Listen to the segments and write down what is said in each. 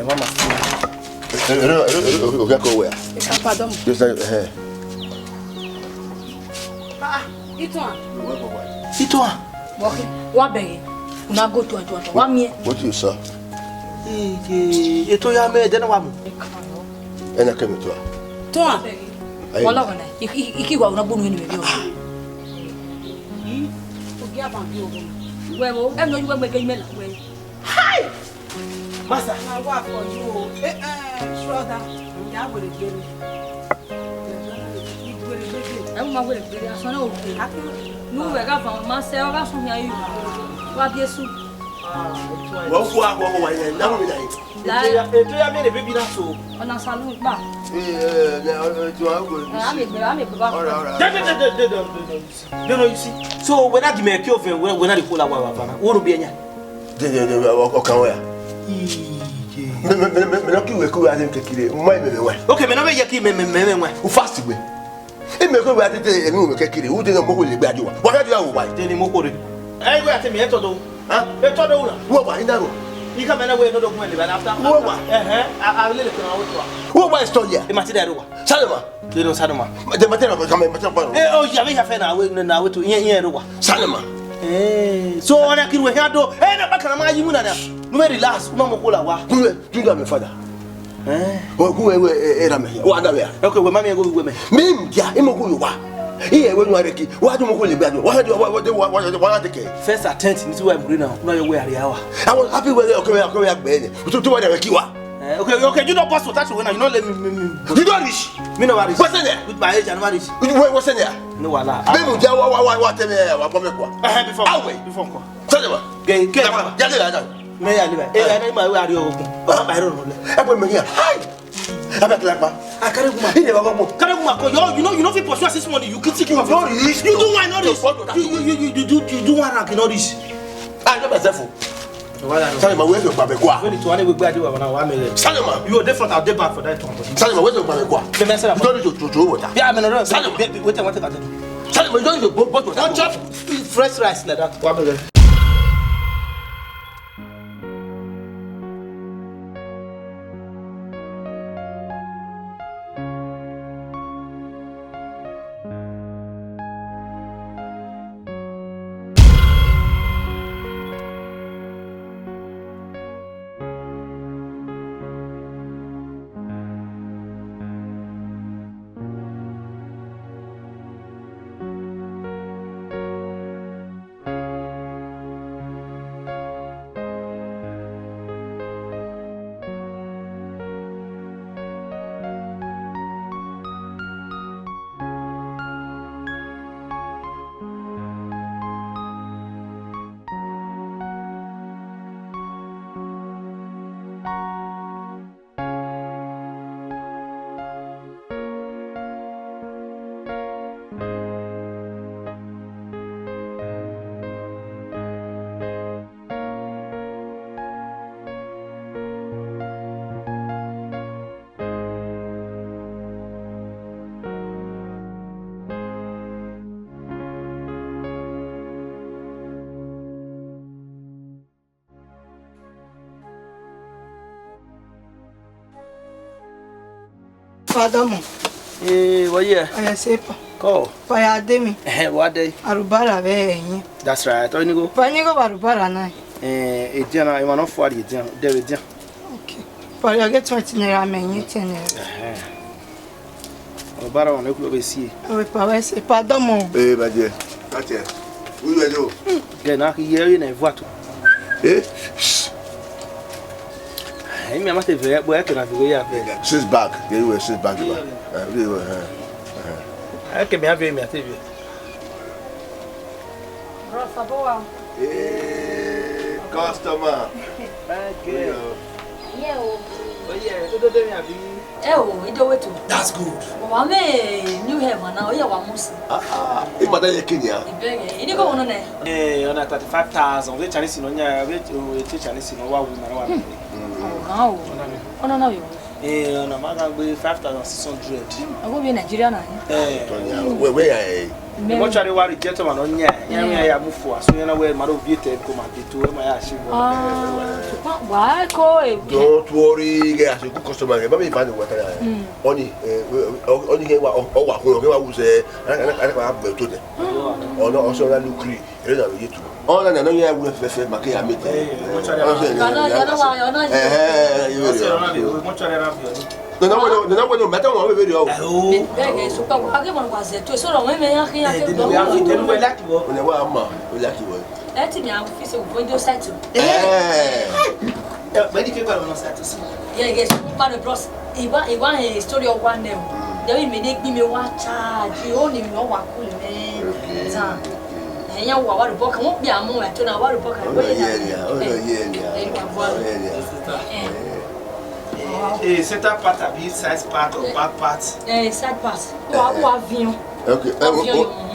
mama. Okay, go where? Pardon. Just like Ito. What be? Una go to 1 year. What you saw? Ito ya me dena wa mu. And I came to her. Toa. Wala wana. Iki wa una bonu ni me bi o. Ogi abangi o bonu. Wewo, em no you make email we. Hi. Master, I work for you. Brother. Ya go le gbe. I'm not going to be there. So, no, no, we got from myself. I from here. What be so? What now we die. Ito ya me baby na so. On salon ba. No, you see. So when I give me a cure when I call our Havana, what will be anya? Okay, me no be yaki me fast way. E me ko wa tete enu me kekire wo de no mo le gbajo wa ga dia wo wa de ni mo ko re ai go ate me e todo ha e todo una wo wa ina ro you come na we no do mo le ba after wo wa I really can out wo wa story e mati da ro wa salama de no salama de mati na ka me mati pa oh ya be ya fe na we to yen ro wa salama so ona kiru he ado na baka na ma yi mu na no me relax mo mo ko la wa tu me father o ku era me wa da we okay we mama go we me dia e mo ku yo wa iye we nu areki wa do mo ku le gba wa de ke first attempt ni ti wa buri na no yo we area wa I was happy with it okay agbe ni to wa de ki wa okay you don't pass that when you don't let me you don't reach me no worry what's in there with my age and marriage what's in there no wala me dia wa tell me wa bo me kwa before ko salama ke ya de la me ya liba na ma we ari ogun ba ba ro no le e pe me ya hi aba klapa akare guma ide ba go kare guma ko you know fit pursue this money you keep taking of you do why not this you do one rank in all this I no be self Salima we go gba be kwa when it one we gba dey wa na 1 million Salima you dey front out dey back for that one Salima we go gba be kwa me me say you don't need to water yeah me no know Salima wait what take do Salima you don't need to bottle don't chop fresh rice like that 1 million Pardon. What yeah? I say pa. Go. Fire demi. What day? Arubara be yin. That's right. Oni go. Panigo arubara na. Etiana, you want for the Etiana. There is Okay. For you get 20 naira me yin 10 naira. Arubara on eklo be see. We pa we say pardon mo. ba je katia we we do Get na here na voito. Hey, me amate ver boa que na figo ya ver. She's back. You were she's back. We were É que me ave me ateve. Rosa boa. Customer. Back. Yeah. Oh yeah, todo de minha vida. That's good. Well, new heaven now. Yeah, one musi. If I die Kenya. Ini go on ne. On a 35,000. We Chinese no nya, we Chinese no wa wu na wa. Oh, no, no, you. On a maga we 5,600. I go be Nigerian. Where Much are worried gentlemen on ya move for so you know where my beauty come and to my ashi. Why call it? Don't worry, guys. You customer. But me find what only here who say I have to them. Or not also that look clean. You too. All and I know you have with my care meet. No matter what video. Oh, so I was it to so long. When I Windows State. Many people are not set to see. Yes, but the bros, Ivan a story of one name. They may make me one charge. You only know what cool man. And you are a book won't be a moment to know what a book. Set up part of his size part or back parts. Side parts. Okay,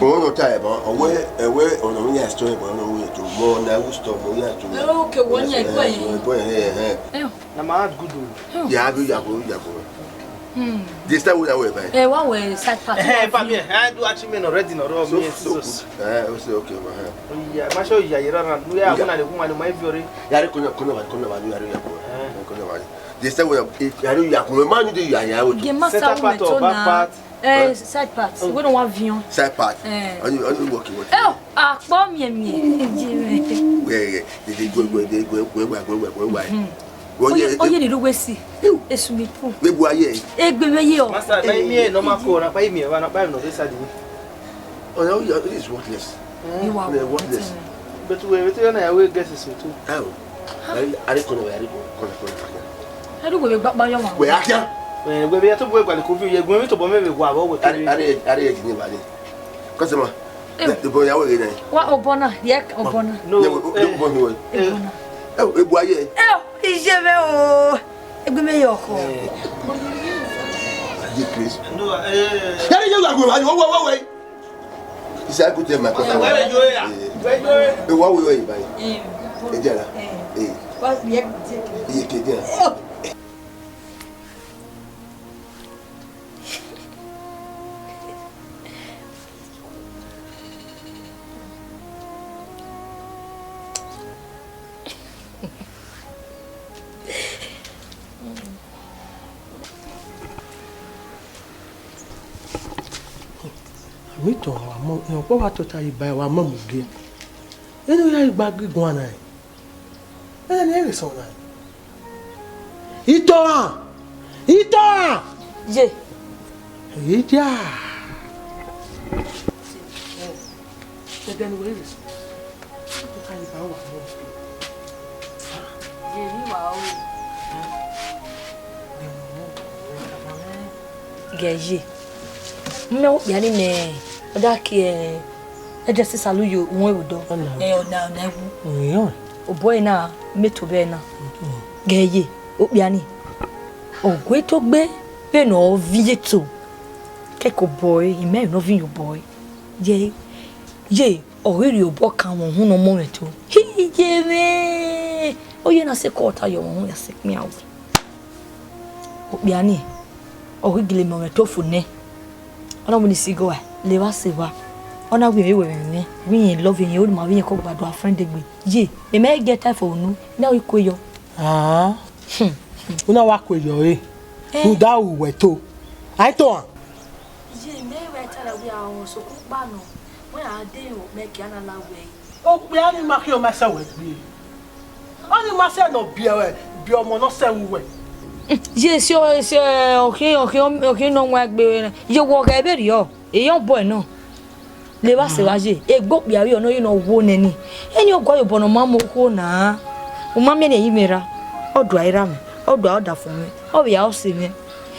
no time. Away on the way story, but no way to more now. Stop. Okay, 1 year. I'm out good. Yeah, this time we are away. One way, side part. I do actually already no wrong. Okay. Yeah, I'm sure you are one of the woman in my fury. This time we are set part or back part. Side part. We don't want view. Side part. Are you working with? Oh, bomb me. Where did go? Oh, you did always see. It's me. We were here. Master, no more call. I pay me. I'm not buying this side. Oh, no, it is worthless. You are worthless. But we return. I will guess it too. Oh, I do go back by your mom. We are here. When we are to work on the coffee, you're going to bomb every wow. I customer. The boy away. What Obona? Yeah, Obona. No, oh, boy. Oh, is your give me your call. Please. No, you are going away. Is that good? My customer. What we wait by? What we have we to our mom, you know, what to tell you by our mom again. You know, you are big one. And there is so nice. Ito! Je. Ita! Then where is Gaji. No, yani me. Odaki just salu you won we do. Na. O boy na meto be na. Gaji, obiani. O gwe to gbe be no vieto. Keko boy, he may no view boy. Je, o really obo kan won hu no moment o. Hi je me. O ye na se quarter yo won ya sick me out. Obiani. O gile moment to fu ne. Ona mo ni sigo le wa se wa. Ona we love you ma we ko gbadu a friend egbe. Je, e me get time for nu. Na we koyo. Ah. Una wa koyo e. Tu da u we to. Ai to. Je me we tell we a so ku ba no. When I dey o make ana la we. O pe ani ma ki o ma se we bi. Ani ma se no bi e bi omo no se we. Je si okay no wa gbe. Je wo ga be ri o. Eyan boy no. Le wa se wa je. Egbo bi awi ono you no wo nani. Eni ogwa yo bono ma mo ko na. O ma me na yi mera. Odo aira me. Odo oda fun me. O bi ya o se me.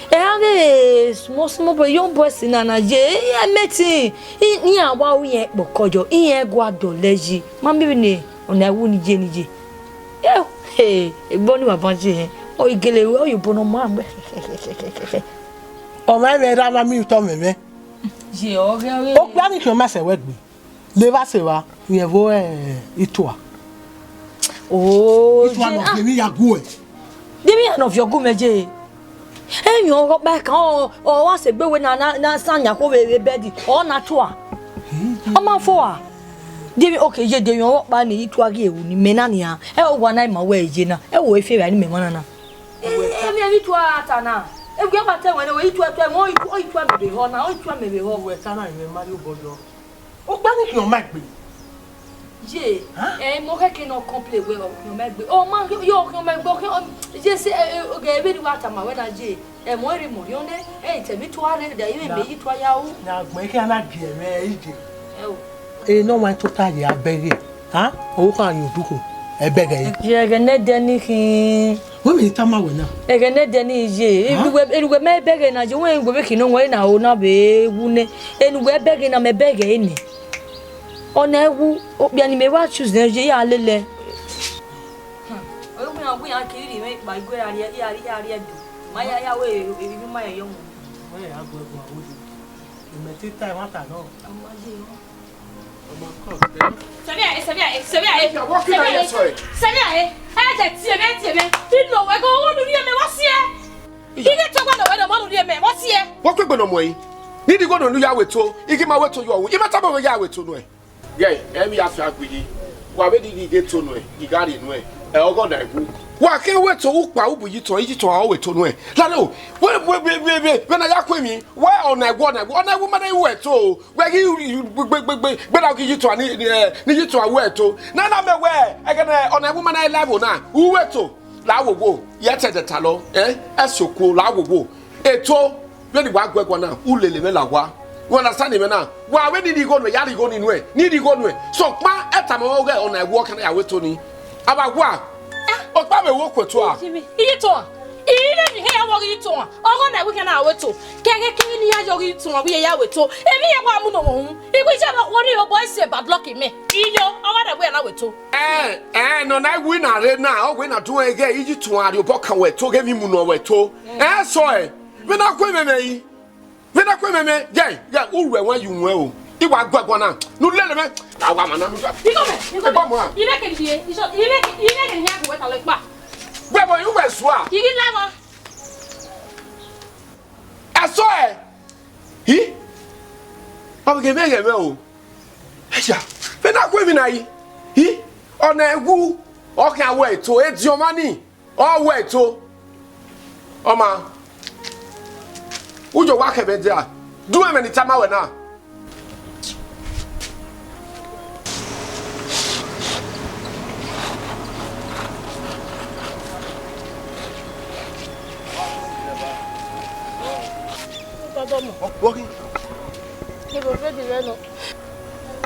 E ave small boy young boy sinana je. E meti. Ni awa wi yen pokojo. Iyen gwa do leji. Ma mi ni ona wu ni je. Egbo ni baba je. O igele o yo bono ma gbe. O ma me ra ma mi to me. Je o ge we. O gba ni ki o ma se we gbe. Le ba se wa, yen vo itoa. Oh, je no mi ya go e. Demi an of your go meje. Enyo go back o wa se gbe we na sanya ko we bedi. O na to a. Ama for Devi okay, je de yon ba ni itu age ewu ni menani a. E o gwa na ma wa eje na. E wo efe ani memana na. Mi itu atana. E gwa ba te won we itu atu mo itu amebe ho na, o itu amebe ho we sana ni mari obodo. O gba ni yon mic gbe. Je, mo ke no complain we yon mic gbe. O man yo yon mic gbe. Je se ge be di wa atama we na je. E mo ri mo yon de, e te mi to are da yin me itu aya o. Na gbe ke ana die me ije. E o. E no wan total ya bege. Ha? O kan yin duko. E bege. Je ge ne deni kin. Wo mi tama we na. E ge ne deni je. Enuwe me bege na je wen gbe kin no wen na o na be ewu ne. Enuwe bege na me bege ni. Ona ewu obi ani me wa choose na je ya lele. O bu ya kiri me ba igwe ari edu. Maya ya we ebi maya yo mu. We ya go go o du. Me ti time ata no. What quick no way? Need to go to New Yaweto, you give my way to you. You must have a Yaweto no. Yeah, every after we why did he get to know? He got it way. I'll go there. Why can't wait to walk by you to eat to our way to know? Lano, when I acquaint me, why on I want a woman I wear to where you but I'll give you to a need you to a word to. None of me where I got on a woman I level now. Who were to? La will go, yet at the tallow, as so cool, la will go. A toe, really walk one now, Ule Melawa. You understand him now? Why when did he go to Yari going in way? Need he go away? So, ma, at time on I walk and I wait to me. About what? O pa me wo kwoto a. Iye to a. Iye ni he ya wo yi to a. Ogo na we kana aweto. Keke kini ni ya yo yi to a we ya aweto. Ebi ye kwa mu no ho. Iku je ba wori o boy say bad luck me. Iyo, ogo na we na aweto. No na we na re na. O we na do ege yi to a de boka weto ge mi mu no weto. So we na kwa me yi. We na kwa me. Yeah, uwe wan yu nwe o. Iwa gbagbo na. Nu lele me. Awa ma na nu. You go. You make it here. You make it here go wet like ba. Gbagbo you we so a. You get la I saw it. He? Papa give me o. Eja. Fe na kwa mi na yi. He? Ona egu. O kan we to edi o mani. O we to. O ma. Ujo wa ke be dia. Do me ni tama we na. Walking.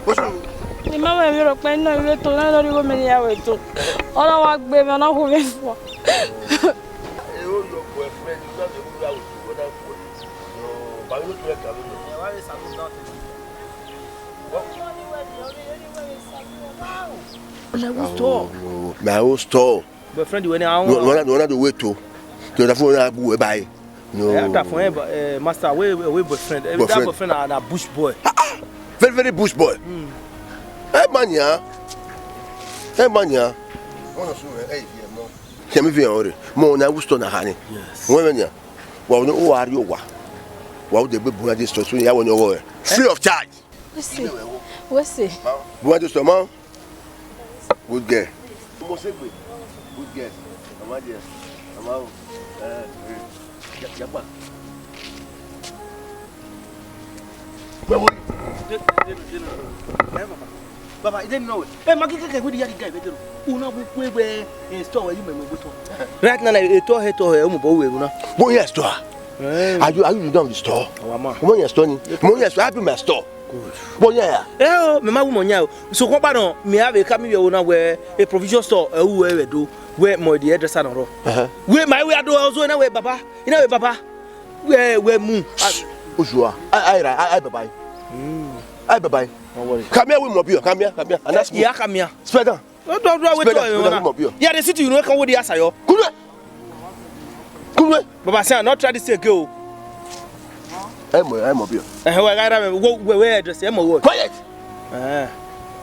What's wrong? Ni mama mi ro pe na ile to na lori go me ni yawe to. Ora wa gbe mi na ko mi fo. Your boyfriend is not the one who will go for it. No, but you don't like him. Why is something not? My old store. Boyfriend, when I want to wait to the phone I go buy. No, master, we boyfriend. That boyfriend and a bush boy. Very, very bush boy. Hey, mania. Hey, mania. Can we order more now? Who's on a honey? Yes. Women, yeah. Well, no, who are you? Well, the people are just free of charge. What's it? What is the mom? Good girl. Good girl. I'm dear. I'm out. Baba, I didn't know it. Hey, Maggie, we the guy. Una we store you may right now, I told her to her. Boy, yes, store. Are you down the store? When you're stoning, when you're happy, my store. Boy, yeah. Oh, my woman, yeah. So, what about me? Have a coming here where a provision store, where do where my dear address on where my way I do also in a way, Papa. In a way, Papa. Where moon. I bye. I bye. Come here with Mobile. Come here. And that's me. Yeah, come here. Spreader. Yeah, the city you know come with the Asayo. Good. Baba say not try this go. I'm Mobile. Where address am I? Quiet.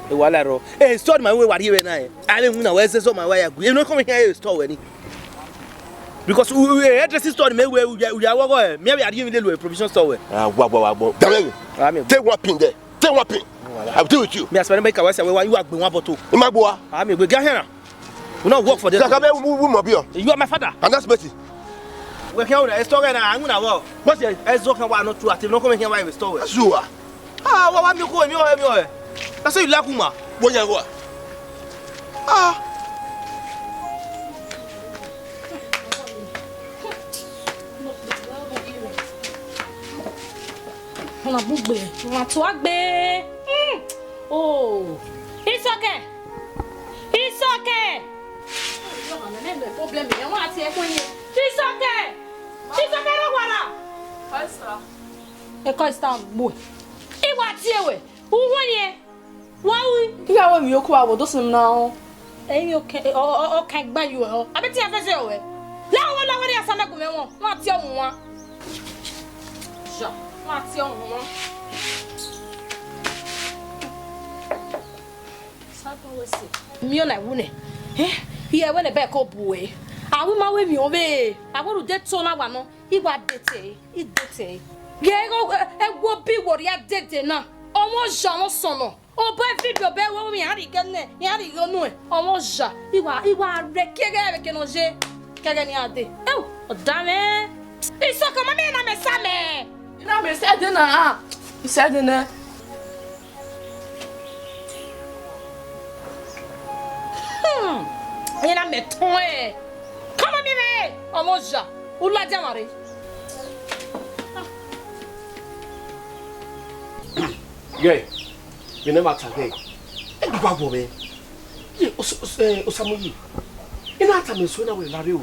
The Walaro. Hey, start my way what here now. I don't know where so my way. You know come here store any. Because we address store me where we are maybe I didn't even do a provision store. Take one pin there. Take one pin. I will deal with you. Me aspare make awase we you agbe one bottle. Imagboa. Ah me gbe gahena. We not work for this. You are my father. And that's Betty. We can a story na anguna wo. But ezo kan wa no true at no come here why we store. Zua. Ah wa mi ko mi o. That's you like uma. Bonya go. Ah. On a bugbe. On a toi gbe. Oh. It's okay. It's okay. Problem e won ati e kun yin. It's okay. It's okay no wala. Pastor. E ko sta bo. E wa ti ewe. Won ye. Wa wi. Iya we mi oku awo do sim na o. E mi o kan gba you o. Abi ti e fe se o we. Lawo ni asana go me won. Won ati ohun wa. Ja. Won ati ohun wa. Mi o na wune. Here when the back up boy. I will my way me away. I want to dead so now one. He was dead. He dead. Yeah, go be what you dead now. Almost Jean Sono. Oh, boy, video bear when we had it again. He had it go no. Almost Jean. He was wrecked. Canoje. Caganiade. Oh, damn it. It's so come in. I'm a Sammy. You know, me said dinner. He said dinner. Ina meton come on me omoja ula jamare Gay. You never tell gay. And babo me. Osamuyi. Ina atame so na we lare o.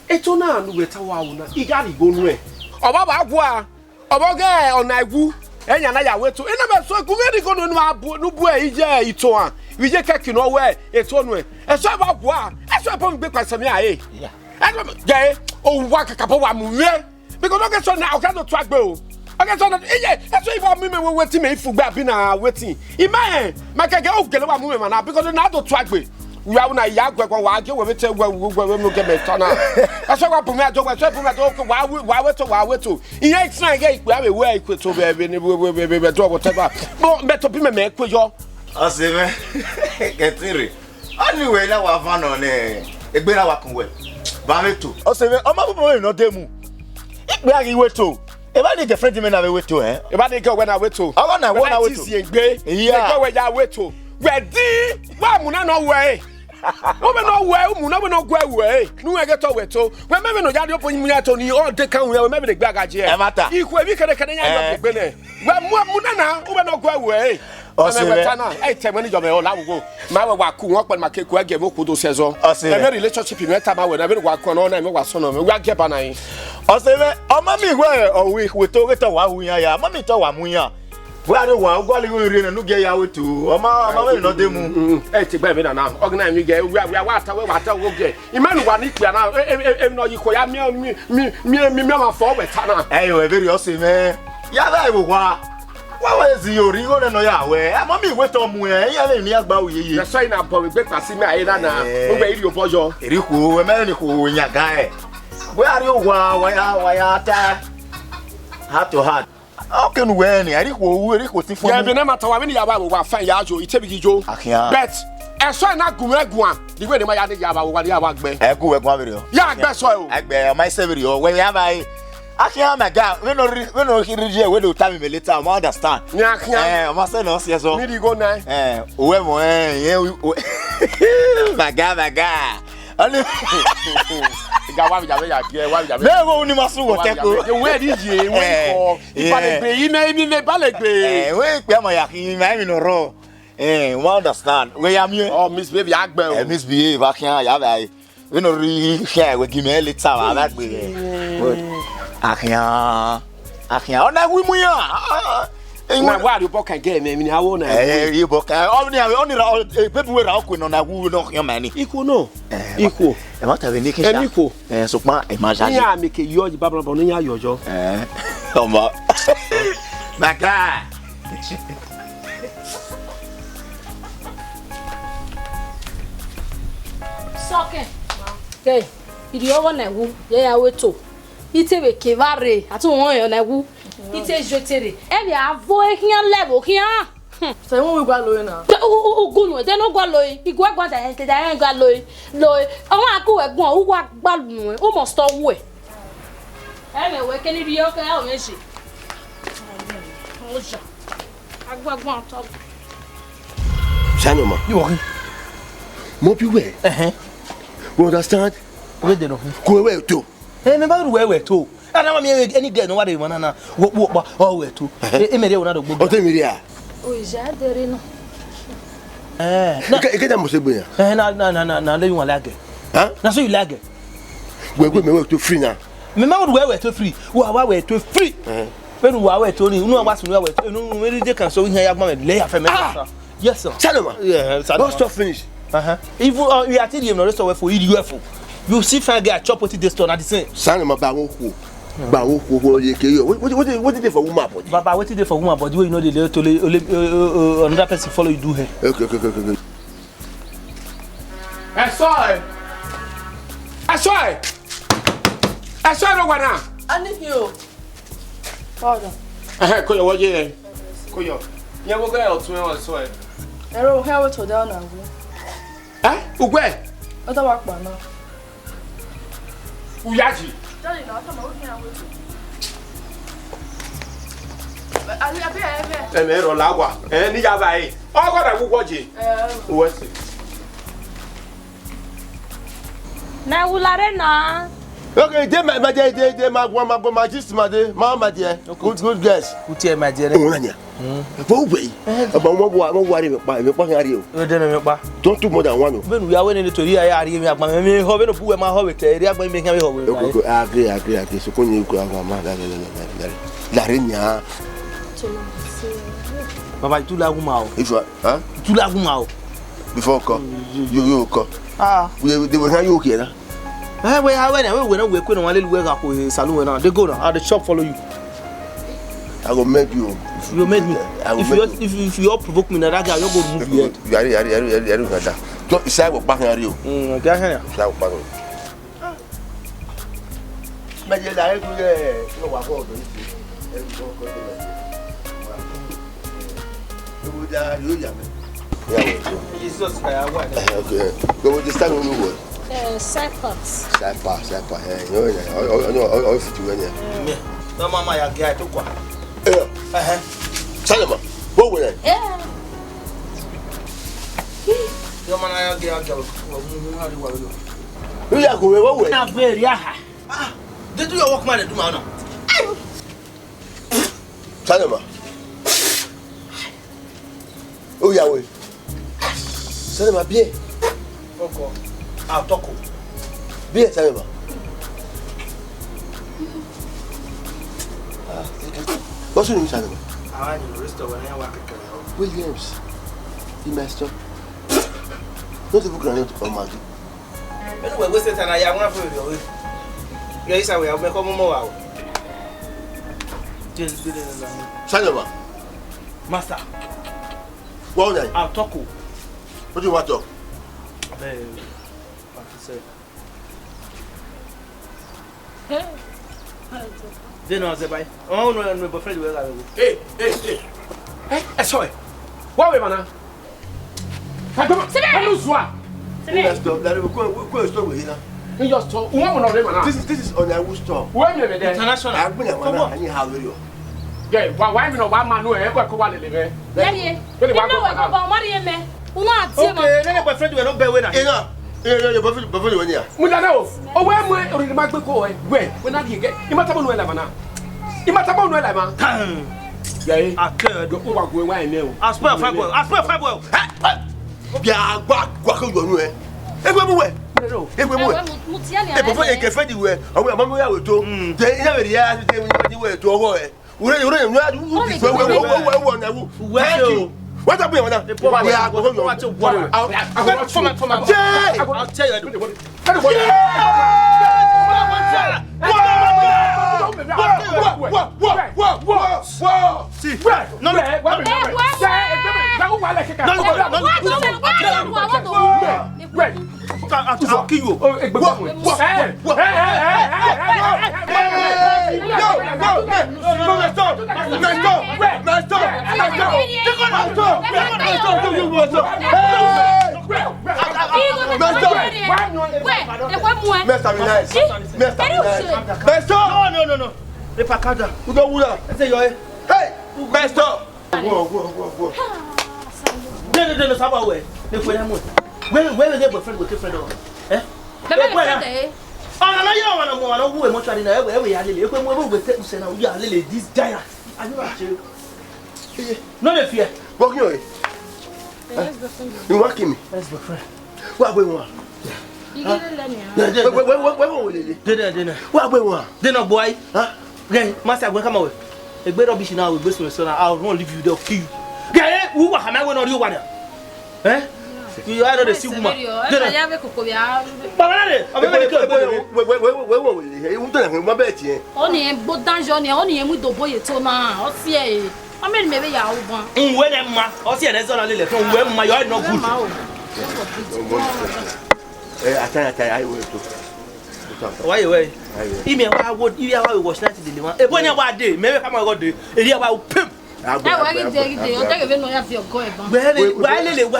Eto na anu weta wa wo na igari go nu e. Oba ba agwa. Oboge onaigu. Enya na ya weto. Ina me so ku veri go nu abu nu bu e ije ito a. We just keki no way eto nu e. Eso ba gwa. Eso pa mgbe kwasami aye. Yeah. Gay. O wa kakapo wa mu we. Because okay so na o ka do to agbe o. Okay so na eso if me wetin me fugba bi na wetin. Iman make get o gele wa mu me na because na do to agbe. We are na ya gwa wa ge we mete gwa no get me to na. Eso wa pu me ajo gwa so pu me to wa weto. Iye try ge ipe awe we ipe to be ni we do whatever. No beto bi me ekwejo. Aseme. Ketiri. Anyway na wa van on egbe na wa kunwe. Ba meto. Aseme o ma popo we no demu. Igbe ari weto. E ba ni different men na we weto eh. E ba ni go when na weto. Awa na wo na weto. Egbe. E go we ya weto. We di wa mu na no we. O me no we mu na we no gwa we. Nu we get to weto. We me no jade opon mu ya to ni all dey kan we me dey gba gaje e. E mata. Iku e bi kere kere nya egbe ne. We mu na o me no gwa we. Hey, tell me your own go. My work, walk when my cake will give up to season. Every relationship in that time I will never work on and my son of me. We are get banai. Aseme, o mami where or we to get a wa ya. Mami to wa muya. Where the wa go li no ge ya wetu. O ma no demu. Hey, take me now. Organize me get we are water we get. Imanu wa ni clear now. No you ko ya me ma forward tana. Hey, we very aseme. Ya da we wa. Why is your ring on ya way? I'm mommy wait on me. Ya le ni agba oyeye. The sign up we be pass me aye na. O be iri opojo. Eriku we me ni ko nyaga e. Where are you wa ya ta? Heart to heart. How can we any? Eriku ti fun. Ya be na mata wa me ya ba wa fan ya ajo itebi jo. Bet e so na gumeguan. The way dem ya de ya ba wa ya wa gbe. E ku we gun abere o. Ya gbe so o. Agbe my severi o. We ya ba Akia my God, we no hear we do time me later, I understand. I must say no, yes so. Me go now. We mo my God. Only ga wa ja wa ja. Me go ni masu wo teko. The way this ye we for. Ibalegbe yi na mi le balegbe. We pe mo ya kin mi no ro. We understand. We am you. Oh, misbehave agbe o. Misbehave akia ya ba. We no really share we give me later wa agbe. Akia ona wimu ya na wa do boka get me ni awo na you boka only people we ra ko na wu no yan mani iko no iko e ma ta be ni kisha iko so pa e ma jaji ya me ke yo ji babla bo no ya yojo omo maka soke hey idi owo na wu ye ya weto ite be kevare ati won yo na wu Ite jetere. E bi avo ehian level hian. Say won we gwa loy na. Ogun de no gwa loy. Igwa gwa da te da gwa loy. Loy. Awon aku egbon o wa gbalu o mo sto wo e. E me we keni ri o ka o me se. Oja. Agbagbon top. Sanoma. You walking? More people. You understand? Where they no? Go away too. Hey, me ba where too. And I'm any girl no what they want na. What all where too. E me dey una do gbogbo. O te mi ri a. O ja dere no. E ke da mo se gbe yan. Na le you wan like. Na so you like. We me to free now. Me ma would where to free. Wa to free. When we are to ni unu wa sunu wa to no we dey can so here ya gba me lay afem. Yes sir. Sanoma. Yeah, Don't stop finish. Even we are telling you no rest for EDUF. You see fine guy chop what this turn at the same. Sanoma ba won ku. Ba won ku ye ke yo. What did they for woman body? Baba what did they for woman body wey you know dey to another person follow you do here. Okay. I saw no one now. Ani hiyo. Pardon. Ko yo woje. Ko yo. Ya wo ga otun e so e. Ero he we to down na go. Ugwe. O da wa pa na. Uyaji. Daddy na ta ma wo hian we to. Ali abe. Me ro lagwa. Ni ya bai. O go da gugwo je. Wo si. Na wulare na. Okay, they my just my day, mama dear. Good guess. Utie my dear. Oh, Nanya. Go away. About what worry about me, don't do more than one. When we are winning to hear I me hobby no pu my hobby te ria gba me kan hobby. Agree. So kon you go mama la renya. Baba tu la guma o. If you Tu la guma o. Before call. You call. They will have you okay na. We no one little work at salon now. They go now. The shop follow you. I will make you. You made me. If you all provoke me, that guy you go move your head. You are. Don't say what back at you. Okay. Say what. But you like to no wa go do it. Jesus, okay. Go with the stand on the word. Cyprus. No, if you any. No mama ya guy to kwa. Salama. What will I? Yo man ya guy go. You are going what way? Na very aha. They do your work man do man now. Salama. Oh yeah way. Salama bien. Okay. I'll talk. Bien, Salama. What's your name, Salama? I want to restore when I work. Williams. He messed up. Not the book on it, Maggie. Anyway, what's it? And I want to go. Yes, I will make a more. Salama. Master. Well, then, I'll talk. what do you want to talk? Then I was by. Oh, no, no, but friend, Hey. Sorry. What we man? You just talk. This is on our store. Where me there? International. I've been how you. Yeah, why me no one man no e ko wa le le. Daddy. You know what about what you me? Uno ati ma. Okay, then my friend will not bear with us. Your buffalo when you. Mudana o. O we mo ori ma gbe ko e. We na di get. Imatabo no e la mana. Imatabo no e la ma. Yeah. I can't go over go why me o. I spell 5 well. Bia gba ko yo nu e. Egbe mu we. Egbe mu we. Mutiani. E bofo e ke fe di we. Awu amamu ya we to. Te ina we ya te we we to owo e. Ure nu we na wu. Thank you. What up here now? We are going to watch water. I'll tell you. I'll kill you. No. The pakada. You go wula. Say yo. Hey, best up. Go. No, saba we. The for them. Where get boyfriend with friend o? Eh? No, you wanna who emotionally na we ya lele. Ekwe mo we take say na we ya lele this giant. I know actually. No the fear. Walk your way. You walking me? Let's go friend. What we want? Where Dinner boy. Huh? Then master go come away. A bit rubbish now with business so I won't leave you there kill you. Yeah, who am I going to you one? Eh? You are the super woman. Only but dungeon only with boy to now. Or see I mean maybe ya one. When Emma or see there's only little when my yard no good. I will too. Why away? Email I would if I was not the one. A boy about day, maybe come I got the area about pimp. I will take even have your going. Well, boy, and the boy,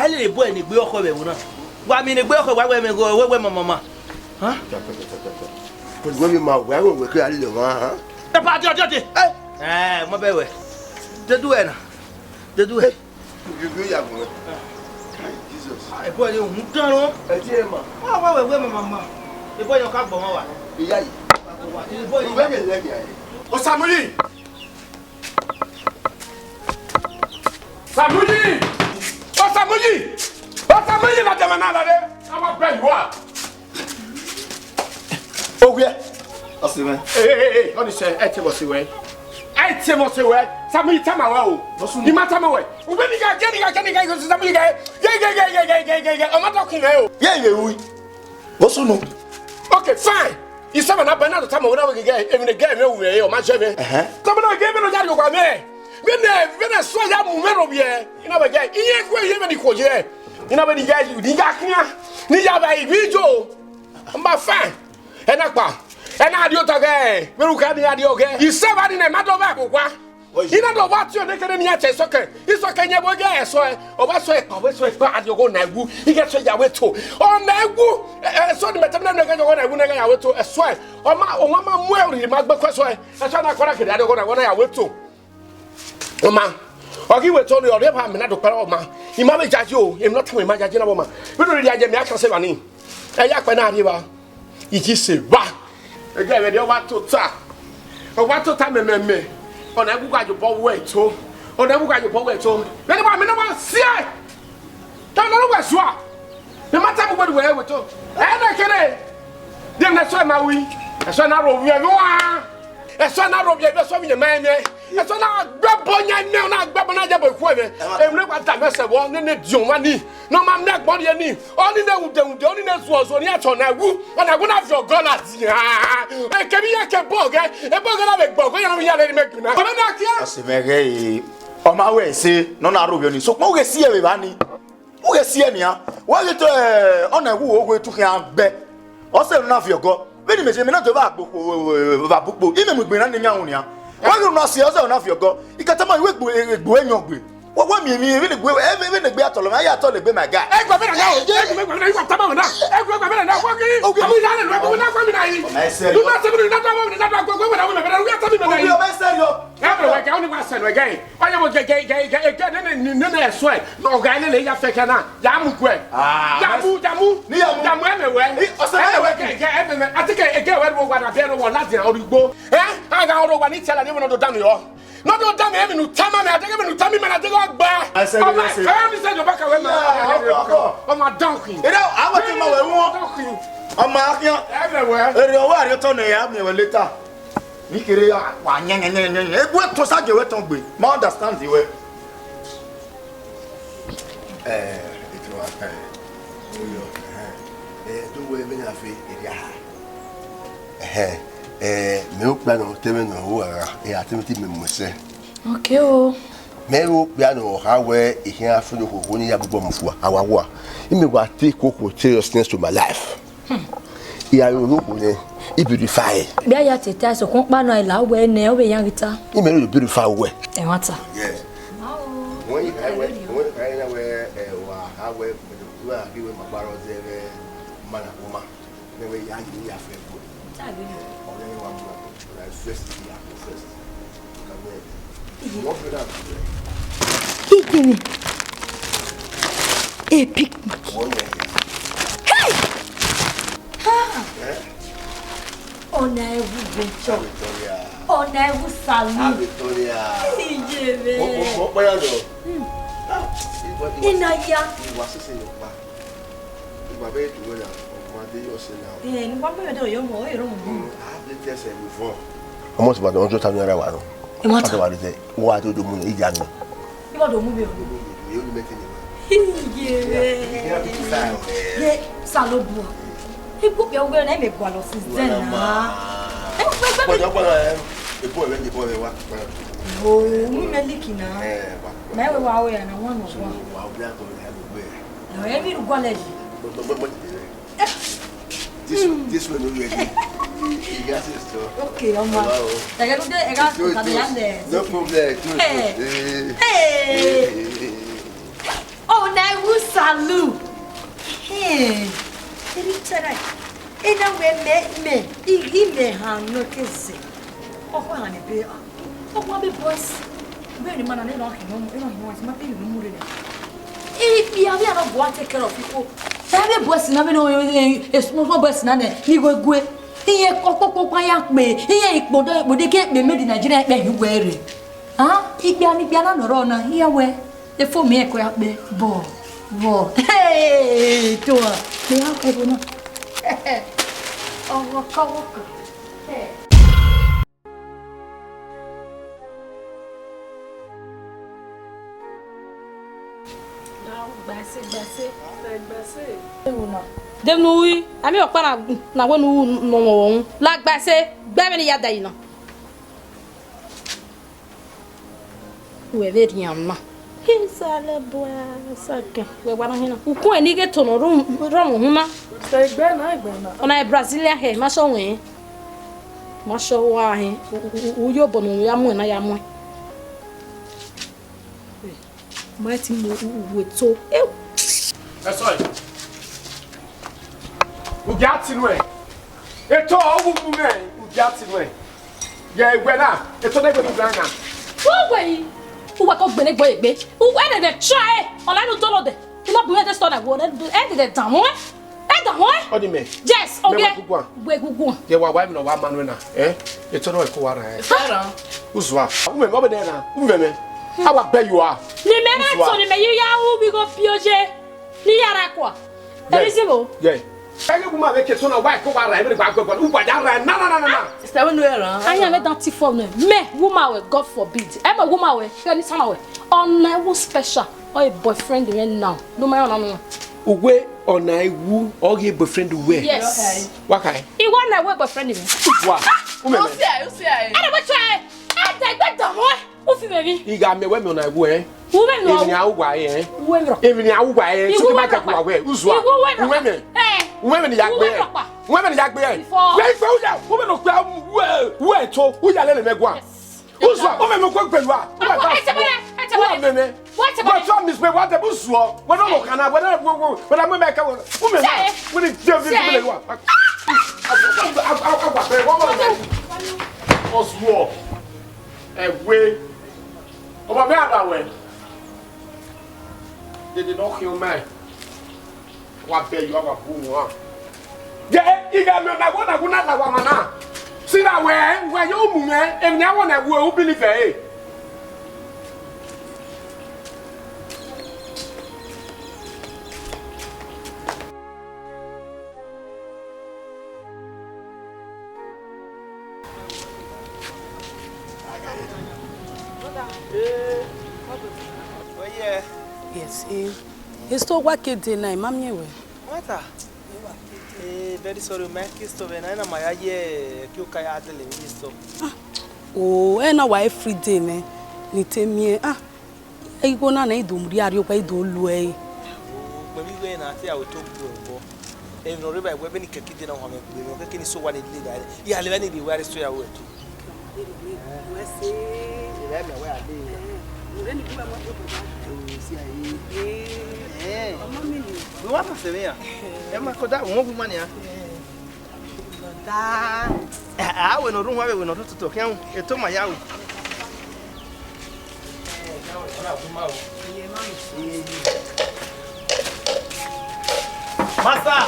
why mean a boy, why women go away, mamma? Huh? But when you mouth, where will we clear the one? The party, eh, my baby. The duenna. The duet. You do your boy. I put you, Mutan, a dear man. Oh, women, mamma. The boy, your cup, mamma. The boy, Oh, Samuli! Samuli! Oh, Samuli! Oh, Samuli, madame, I'm a brand one. Oh, yeah. What's the man? Hey, what is it? I tell what's the way. I tell what's the way. Samuli, tell my way. You might tell my way. When you got getting, Samuli, I'm not talking now. Yeah, What's the no? Okay, fine. You said I'm not time when I get even the game over my chevy. Come on, give me a yard over me. When I saw that moment of year, you know, again, you ain't going to go here. You know, when you guys, you got here, Niyaba video. I'm about fine. And I do it again. When you can't do it again, you said I didn't matter about you know what you're making in your chest, okay? It's okay, you will get so or what's so bad you go now. You get so you way to. Oh, now, so the better than I wouldn't to a sweat. Oh, my well, he might be question. That's why I corrected. I don't go what I went to. Oh, man. I'll give it to you, or I'm not a paroma. He might judge you, I'm not telling my judge, woman. We don't really get me, I can say my name. I yak when I give it is a bah. Again, they don't want to talk. Or what to time me. On a book, you bought way too. On a book, you bought way too. Then I see it. Don't know where you are. The matter what we have to. And I can. Then that's why my week. That's why I wrote you. That's why I wrote you. That's why you're man. That's why I grab on your nail. Not grab on your equipment. And look at that message. One in the Jumani. No, my neck body and knee. Only the only nest was on your turn. I will. And I won't have your gun at you. I can be a bug. A bug of a bug. I'm here to make you now. I say, on my way, say, no, not Ruby. So, who see everybody? Who see any? Why you on a who to him back? Also, enough your go. Very much, not the back book. Even with Benin Movies. Why you not see us enough your go? You can tell my work with your way. What mean me really go even the battle of I told the my guy. I go better now. I go better now. Okay, I said, you not I only was said again. I was getting sweat. No guy in the Africana. Jamu, I think I get what I better one nothing. How do you go? I got over one each and even on the dummy. Not on dummy, having to tell me, I think I'm going to tell me, man, I think I'll buy. I said, I'm back away. I'm a donkey. You know, I want to know I'm everywhere. You told me, I have later. Nikiri, what was that you were talking about? My understand the way. It was don't we even have it? Milk piano, Timon, who are activity members. Okay, oh. Milk piano, how where here for the who only have a bomb for our war. You may what take seriousness to my life. Yeah, you look it beautify. Be a tete so kon pa no ila we ne o be yan rita. You may beautify way. E wata. Yes. When you where first. What will that He give me a picnic. Hey! On a venture. On a salon. Victoria. In a year. He was saying, my baby to go down. My day was saying, and what will you more? I have just said before. Almost about the 100,000. What about it? What do the moon? You want to move your you make it. Yeah, Salobo. He put your well name one of his then. Oh, Melikina. Never wow, and I want to no, every college. This one already. Okay, I'm I got no problem. Hey. Oh, now who salute? Hey. And I will make me. He may have no kiss. Oh, one a beer. Oh, what a boss. Very man, I don't know. My baby moving. If you have not want to take care of people, every boss never know a small boss. None, he will go. He a cocoa yak me. He a border would they get me made in Nigeria that you wear it. Ah, he can be an runner here where the four me a crap me. Bo. Hey, to her. Oh, cover. Hey. Dem no wi ami okpa na wonu no la gba se gba me ya dai no we ve riama hisale boa saka we wana hina ukun eni ge to no rom huna Say Gbena. ona Brazilian he ma so wen ma so wa he uyo bonu ya mu na ya mu ma ti mo weto That's right. We got in way. It's all we got in way. Yeah, we're not. It's all never done now. Who way? Who wa ko gbene gbo egbe? Who where dey try? Ola no dolo de. You no be where dey store na go. End dey down one. End down one. What do you mean? Yes, okay. We gugu. Yeah, wa wife no wa man na. It's all ko wa ra. Who's wa? Who me over there na? Who me? How about you are? Ni me na so ni me you ya who we go pioje. Ni yara kwa. Elisibo. Yeah. Ege buma make so na wife ko wa ra, me gba gbo. Who gba ja ra? Na. Sister we no era. Anya me dan ti for no. Me woman we God forbid. Am a woman we. Can sama we. On na wo special. Or a boyfriend we now. No my on. Uwe ona iwu or your boyfriend we. Yes. What kind? He want na we boyfriend me. What? You see. I don't try. I take that one. Who fi baby? He got me when ona iwu Women no. Even ya ugwa ye. Women. Even ya ugwa ye. So ma ka kwa we. Uzwa. Women. Women ya gbe. Women ya gbe. We gbe uja. Women no kwa we to. Uja le megwa. Uzwa. Women mo kwa pelu a. Women. What about? What miss me what the busuo. We no look na. We na me ka. Women. We dey tell people wa. Oswo. Ewe. Oba me ada we. They did not kill me. What bear you have a boom? Yeah, you got me like what I would not like one man. See that way, where you move, and now one I will believe it. Yes, he's still working tonight, Mammy. What? Very sorry, my kiss to Venana, my idea, Kuka Adeline. Oh, and a wife free day, ne? Nite me, I go on a doom, Rio by Dolway. When we went out there, I would talk to him. And no river, when you can get on him, we can so one in the yeah, let me be where is to your word. We want to say, Emma, could that one money? Da. Ah, we no room where we no to can e to my yawo. Master.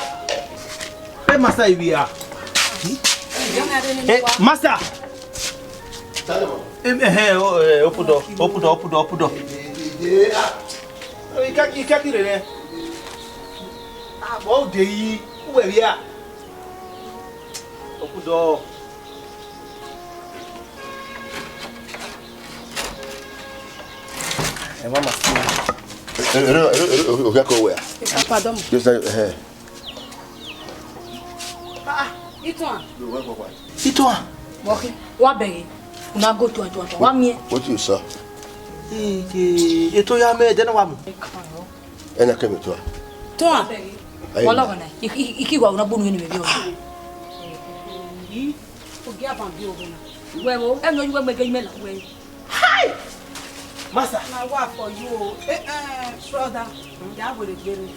Hey master we are. Hey master. Open door. You can't get in there. Ah, well, day, where we are. Open door. And mama. Where? Pardon. Just Ito. Okay. What beg? Una go to one me. What you saw? Ito ya me de na wa mu. And I came to her. Toa. Wala wana. Ikiwa unabunu ni mebi o. Ogi apan bi o bona. Wewo, em no you make me la we. Hi. Master. Na wa for you. Brother. Ya go le gbere.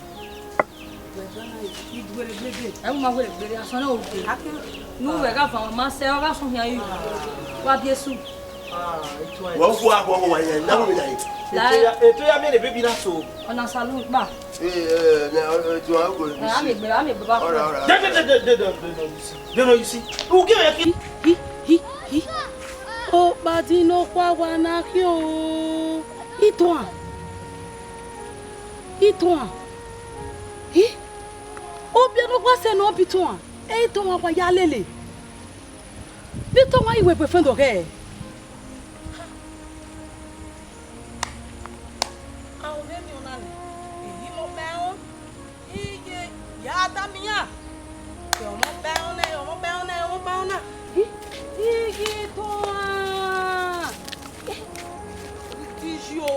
I'm not going to be a son of no, I got from master. I got from here. What do you see? What baby not so. On a salute back. You see? Who give he? Oh, but you know what one I kill. Eat one. He? Oh, bien no passe no piton. Eh, ton wa ya lele. Piton wa iwe pe fendo ke. Awo me mi ona le. Eyi mo be on. Iye ya ta mi ya. Yo mo be on. Iye ton. Tijio.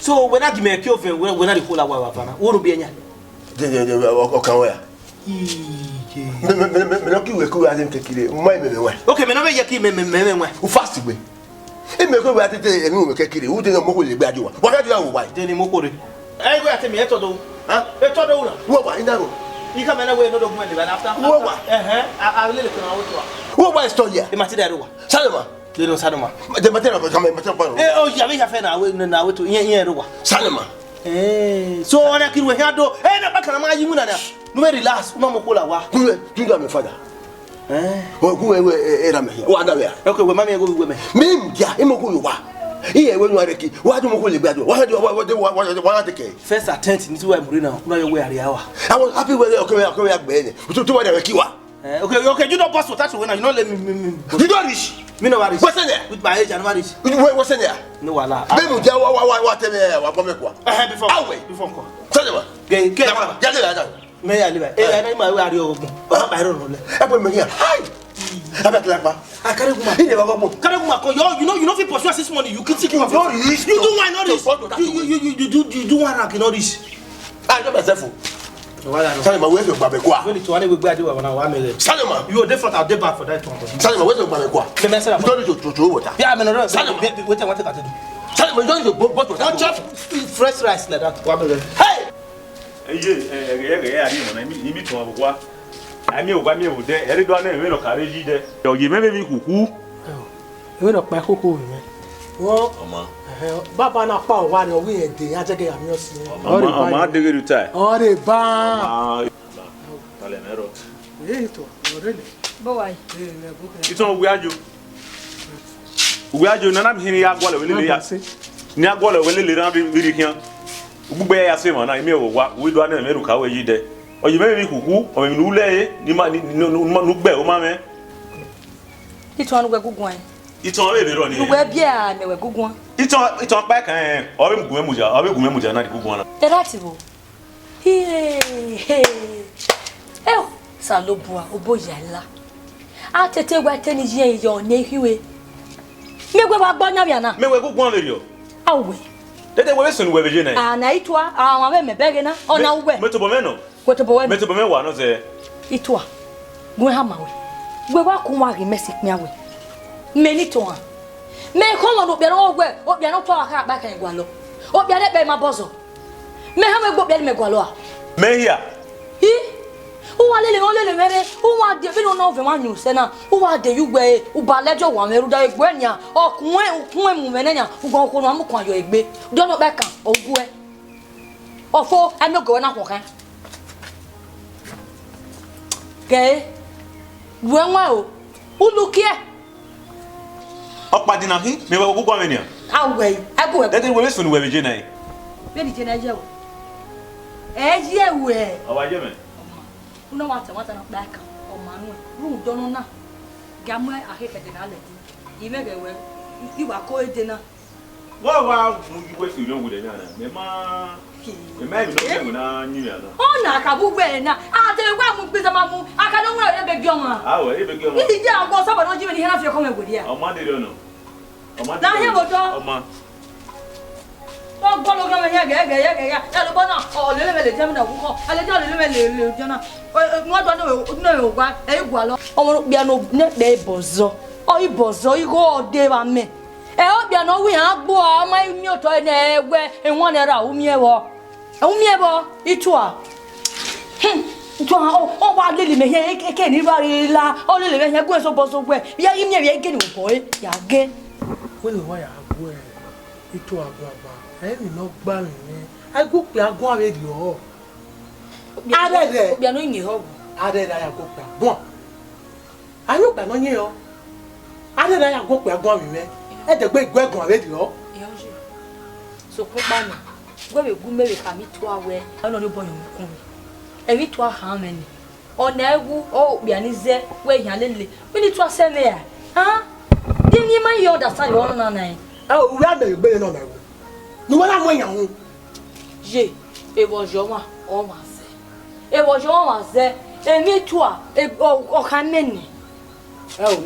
So when I give me a kill when I pull our wafana, what will be any? Okay, me yaki me fast way. It may go at it and move a kid who didn't know who bad you are. What are you? Why? Then Mokori. I go at me, Etodo. Etodo. What? You come and away, no money, but after. I will what was told you? Matidaro. Salama. You know, Salama. The material becoming material. Oh, you have a now to Yen Salama. So on a kid we had do, and a back of my human. No very last, Mamma Cola. You got my father. Okay, when Mammy go with me. Mim, yeah, Imoku. Here, when you are a kid, why do you call it bad? What do you want to take? First attention to where Marina, where the hour. I was happy when you come back, Benny. To what I kill. Okay, you don't pass what when you don't let me. You don't wish. Me no worry. What's in there? With my age and marriage. What's in there? No, Allah. Before. Before. Tell me. May I live? I my way. I don't know. I put me here. Hi. I bet like I can't go. You know, if you pursue this money, you can take him. You do why not this? You do one like all this. I don't myself. Salima, where's your babekwa? Salima, you are different. I'll debate for that one. Salima, where's your babekwa? The message. You don't need to water. Yeah, I'm not. Salima, wait, what I do? Salima, you don't need to both. Don't chop fresh rice like that. Hey! I mean, what me would there? Every one of you carry there. You may be cuckoo. You know, my cuckoo. Well, Baba na pa wa ni owi ede ajege ami osi. O ma de retire. O de ba. Vale nero. Eito, orele. Boy. Ito uwiajo na na mhini ya gwale wele ya. Ni agwale wele ran biri kian. Gbugbe ya se mo na imi o wa we do na meru ka we yi de. O yi me bi kuku, o mi nu le ni ma nu gbe o ma me. Ito anu gbe gugun an. Ito we be ro ni. Gbe bia me we gugun. Ito pa kan o be gugun emuja na di gugun na. Terativo. Salobua oboyala. A tete gwa teni je yo ne hiwe. Me gwe ba gbonya bia na. Me we gugun le yo. Awe. Tete we sunu we beje na. Ah na itwa, ah we me bege na. Ona ugwe. Metobo me no. Metobo me wa no se. Itwa. Gwe ha mawe. Gwe wa kunwa ge message me awe. Me ni to an. Me ko lo no bia no ogwe, o bia no to aka ba kan gwa lo. O bia de be ma bozo. Me ha we gbo bia me gwa lo a. Me here. Who are little mere, who are the villain of a man you sena, who are the Ugwe, who balejo one, Meruda Gwenya, or Kuen Mumenia, who go on Mukwan your egbe, don't know back or Gue. Or four, I'm not going up, okay? Gay? Well, who look here? Up by dinner, me will go on here. I'll wait, I go. That is what listen with Virginia. Very general. Eh, yeah, where? How are you, man? No matter what I'm back or man, who don't know. Gamma, I hate the knowledge. You make it well. You are cold dinner. Wow, you wait to know with it. Mamma, you may be not New Year. Oh, Nakabu, I tell you what, with the mamu, I can't wear a big young man. I will even go. Yeah, go somebody, not even have your comment with you. Oh, Monday, don't know. Oh, Monday, oh, man. Oh, go look at me, yeah, oh, little Gemini, I let you little what I know, what a gualo, or piano net day bozo, or you bozo, you go, Dave and me. I hope you know we have boa, my new toy, where and one era, Umievo, it was. Oh, what little me here, can't you very la, or little me here goes so bozo where, yeah, you never again, boy, yeah, again. Well, why I wear it to a grabber. I ain't no barring me. I go play a go radio. I read it. You're not in your home. I read I go play. Go. I look at on you. I read I go play a go with me. At the great Greg on radio. So, Papa, go with Gummy come to our way. I don't know boy. And we to our harmony. Or Nagu, oh, Bianize, where you're lily. We need to send there. Huh? Didn't you mind your other side one on nine? Oh, rather you better know that. No one I'm waiting. Jay, it was your one, all my say. It was your one, say, and me too, or can many. Oh,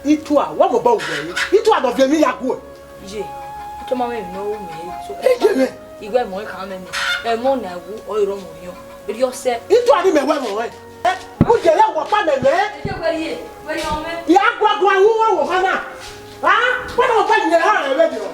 it too, what about you? It was of your miracle. Jay, to my no me, so you got more coming, and more now, or you don't know. But you said, it was him a woman. Who get out what fun, where you are? Yeah, what Hannah? Ah, what about your hand radio?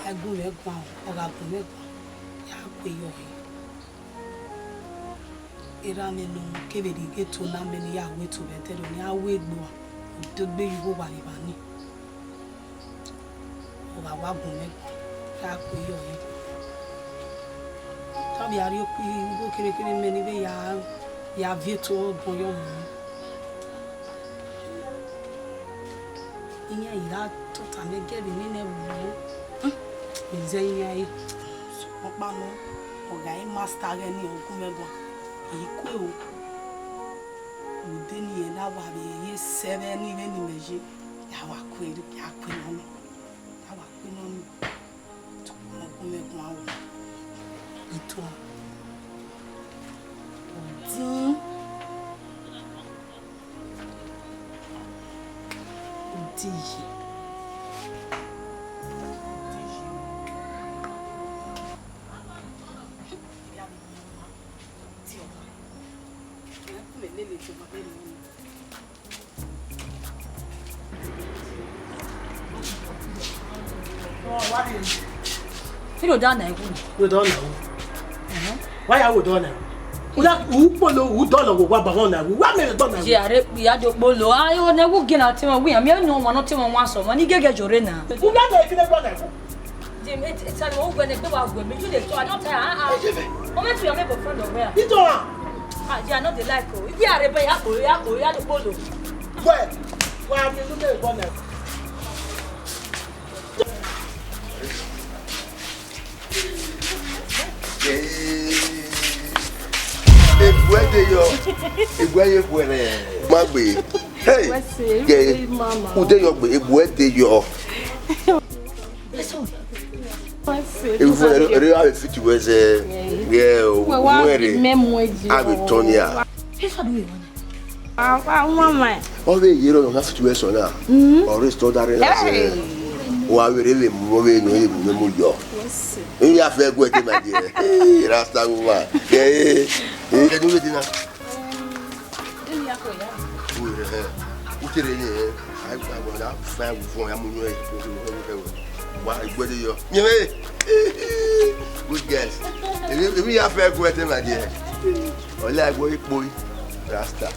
I go there, or I go there. Irani no kebedi get to na many ya way to better on ya way no to be you go bani bani o ga wa gun me ka ko yo yi tabi ari ku go kere kere me ni be ya vieto gun yo mu inya ira to ta me get ni ne wu nze inya yi so pa no o ga master ga ni o ku me go Equal Udeni and our 7 in any measure. Our queen, our queen on to make one. It You don't know. We don't know. Why are we done now? Who don't what what made it done? Yeah, we had your bolo. I will never get out of we. I mean, no one not even once. When you get your rena. Who got the it's an old when they go out with me. You did so I don't tell. I'm not your neighbor friend of where. You don't. They are not the like. If you are a boy, you have the bolo. Well, why are you looking at You have to go to my dear. Rasta woman. Yeah. You can do it now. I want to find for him. Why, whether you're good guess. If we have to go to my dear. Or like boy, Rasta.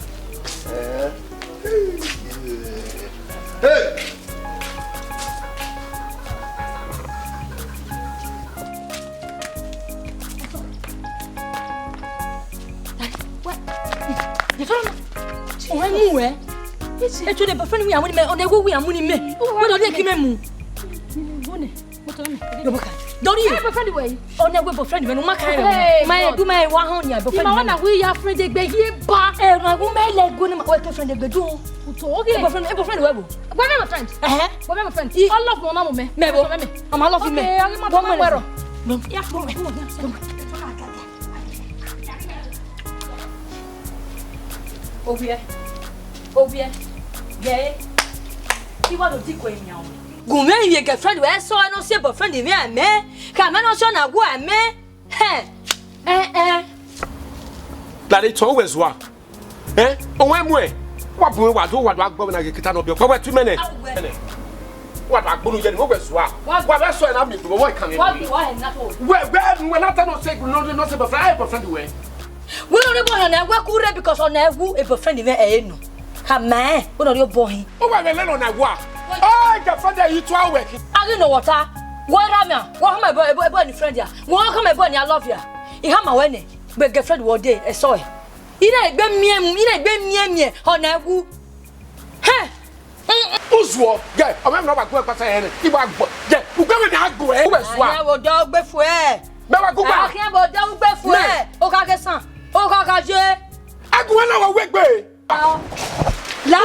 Hey! Et tu n'es pas fait nous on est où oui amuni me. What do you give me? Don't you? On est où friend me no maka. My do my 100 boyfriend. Ma wana we ya friend de gbe ye ba. E ran go me le go ni ma we friend de gbe do. Okay. Boyfriend we bo. Go me my friend. Go me my friend. All love no na mo me. Me bo. I'm love you me. Don't me wero. No. Ya go me. Obie. Yeah. You want to take away now. Go me your girlfriend we so no say boyfriend me me. Ka me no so na go me. That it's always what? When what boy what do what agbo na gekita no be ko 2 minutes. What agbo no je no gbeso a. What so na me do what can me. Why not all? Where not no say no say boyfriend we. We don't know na we kure because on na egu e boyfriend me no. Kama we no boy. O wa le no na egu a. Oh, the father you to work. I don't know what my boy friend ya. What come my boy I love ya. He have my wedding. But girlfriend one day I saw it. He na gbe mie on egu. Hey. Uzwo, yeah, I am not going to say anything. You are good. Yeah, you go with that go. I will dog before. Baba go back. I can't go down before. O ka ke san. O ka je. Agwo na wo wegbe. La o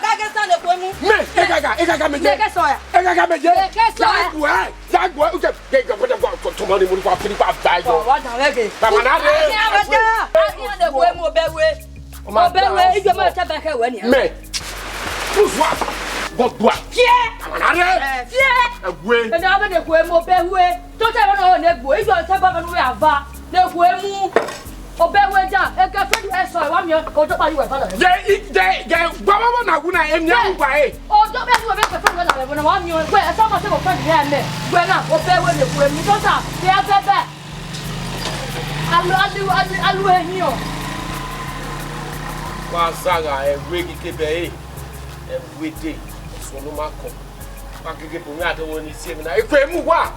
ka ke san le ko mu. Me, ekaga me je. Ekaga me je. Jagwo, okay. Get go to money mu kwa fini kwa buy yo. Wa dan lege. Mama na de. I de ko mu obewe. Obewe igbe mo te ba ke we ni. Me. Uzwa. Godwa. Fie. Mama na de. Fie. Egwe. E na be de ko mu obewe. To te ba no na egbo. Igbe te ba no we ava. Na ko mu. Obewe ja. E ka friend e so wa mi o to pa you we fa na. Je baba na gu na em ya ugba e. O do be we be friend na we na wa mi o we e so ma se mo friend ya me. We na obewe le ko mu to ta. Be afebe. Alu ehun o. Wa saga egwe kikebe e. Every day, so no matter. I can get me out of one is seven. If we move on,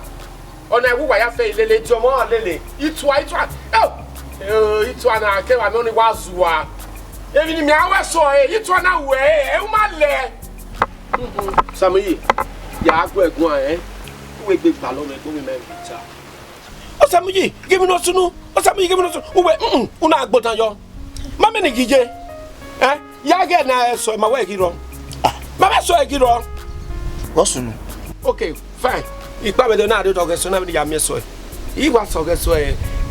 I have failed lele Jomo lele. It's why it's one I came. I only was one. Even me, I saw it. It's one away. Sammy, yeah, I go eh. We big balloon and go me man. Oh, Sammy, give me no sunu. Oh, Sammy, give me no sunu. Una botan yo. Mama ni gije. Ya get na so my way here. Mama so get wrong. What's no? Okay, fine. If I were not to talk so nobody am so. He was so get so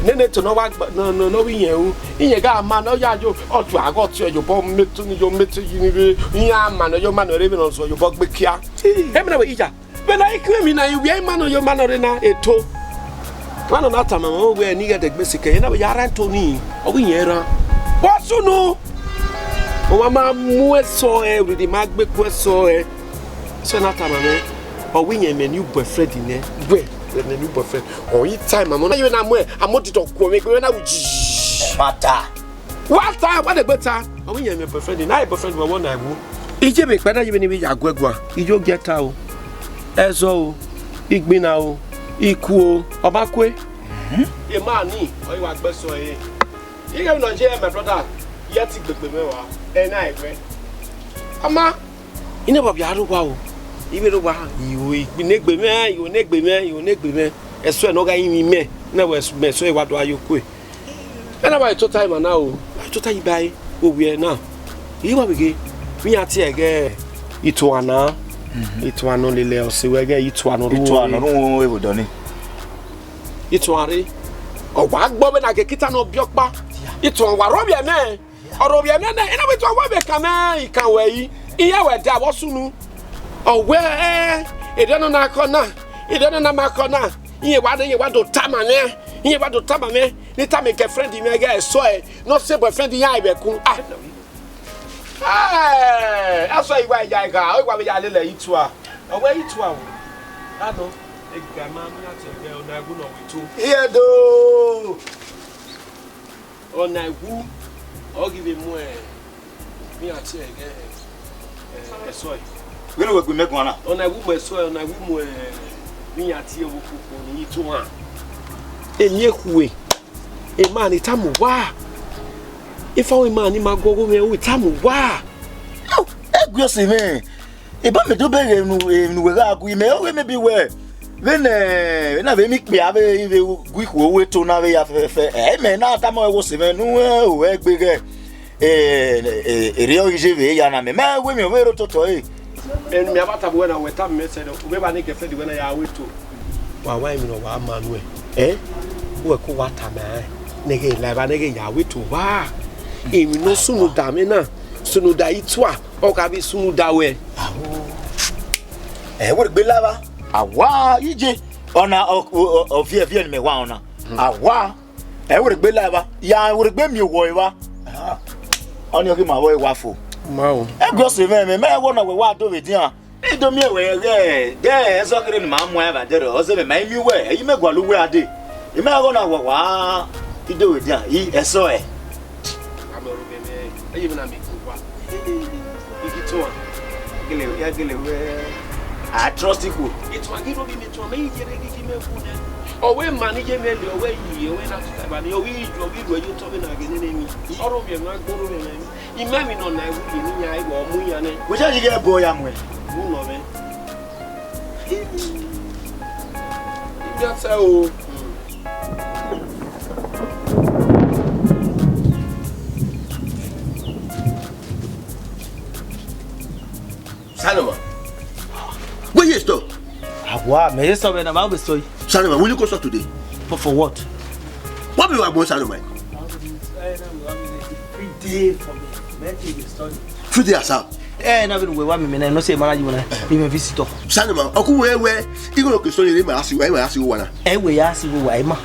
nene to no what no we you. In your guy man or ya you or to I got your bomb me to your meet you man or your man or even also your bug be kia. Heaven away eater. When I came in you be man or your man or in a to. One of that time we nigga the basic and we are Antony or we era. What's no? O mama mu so with the magbe so so na time me o we yen new boyfriend in we the new boyfriend o yi time am na you na mo amodi to ko me na wuji mata what time what the better o we yen me boyfriend na boyfriend we won na wu ije be pada je ni bi agwagwa ijo geta o ezo o igbina o iku o obakwe e ma ni o yi wa gbe so e ige no je my brother yeti gbegbe mewa na ife ama ine bobi arugwa o ibe rugwa iwo igbinegbe me eso no ga yin me na we me so iwado ayoko e na ba to time na o to time bai o we na iwa bege mi ati ege itu ana lele o se wege itu anu ru e bodo ni itu are o wa gbo me na ke kita no biopa itu wa robia me orobia me na ina we to wa be kana ikan we yi iya we da wo sunu owe e de no na akona e de no na makona Ye want to tamane. Ye want to tamane. Ni time ke friend me get so e. No say boyfriend yan be kun. Ah. Eh, that's why you why ya ga. O wa be ya lele itu a. O wa itu a wo. Ado. E ga ma mi ati e na gu no we tu. Here do. On na gu. O give him more. Me ati e get. Soy. We no we make one. On na gu mo so na gu mo mi ati e wo kuku ni itu a. Enye kuwe. E man itamu wa. If I man in my go me with tamu wa. No, e gwe se me. E ba me do be nu we ga gu me o me bi we. When na be mi pe ave gu ku we to na we ya fe. E me na ta mo e wo se me nu o e gbe ge. Rio IGV ya na me we me we ro toto e. En me abata bo na we tam me se do. We ba ne ke fe di we na ya we to. Wa wa mi no wa manu e. We ko wa ta me. Ne ge la ba ne ge ya we to wa. Emi no sunu da me na sunu da itwa o ka bi sunu da we wo gbe lava awa ije ona o vie me wa ona awa wo gbe lava ya wo gbe mi wo iwa oni o ki ma wo iwa fo ma o go se me wo na we wa do we dia e do mi we ge so kire ni ma mu ya ba dere o se me mai mi we yi me gwa lu we ade e me go na wa ti do we dia yi eso e even am kwa ikitoa gele we I trust you it wa giro bi me to me yere gigi me ku ne o we manage me le o we yi we na to ba ni o wi you to me na gene ne mi oro bi na goro me na imami no na wi ni nya iwo mu ya ne we just get boy am we mu no me that's how Saloma. Where you stop? Wow, me yes over na ma be so. Saloma, will you go stop today? But for what? What be you about Saloma? 3 days for me. Make it study. 3 days out. Na be we wa me no say manage you na be me visitor. Saloma, oku we you go question you ma ask you wana. We ya ask you why ma.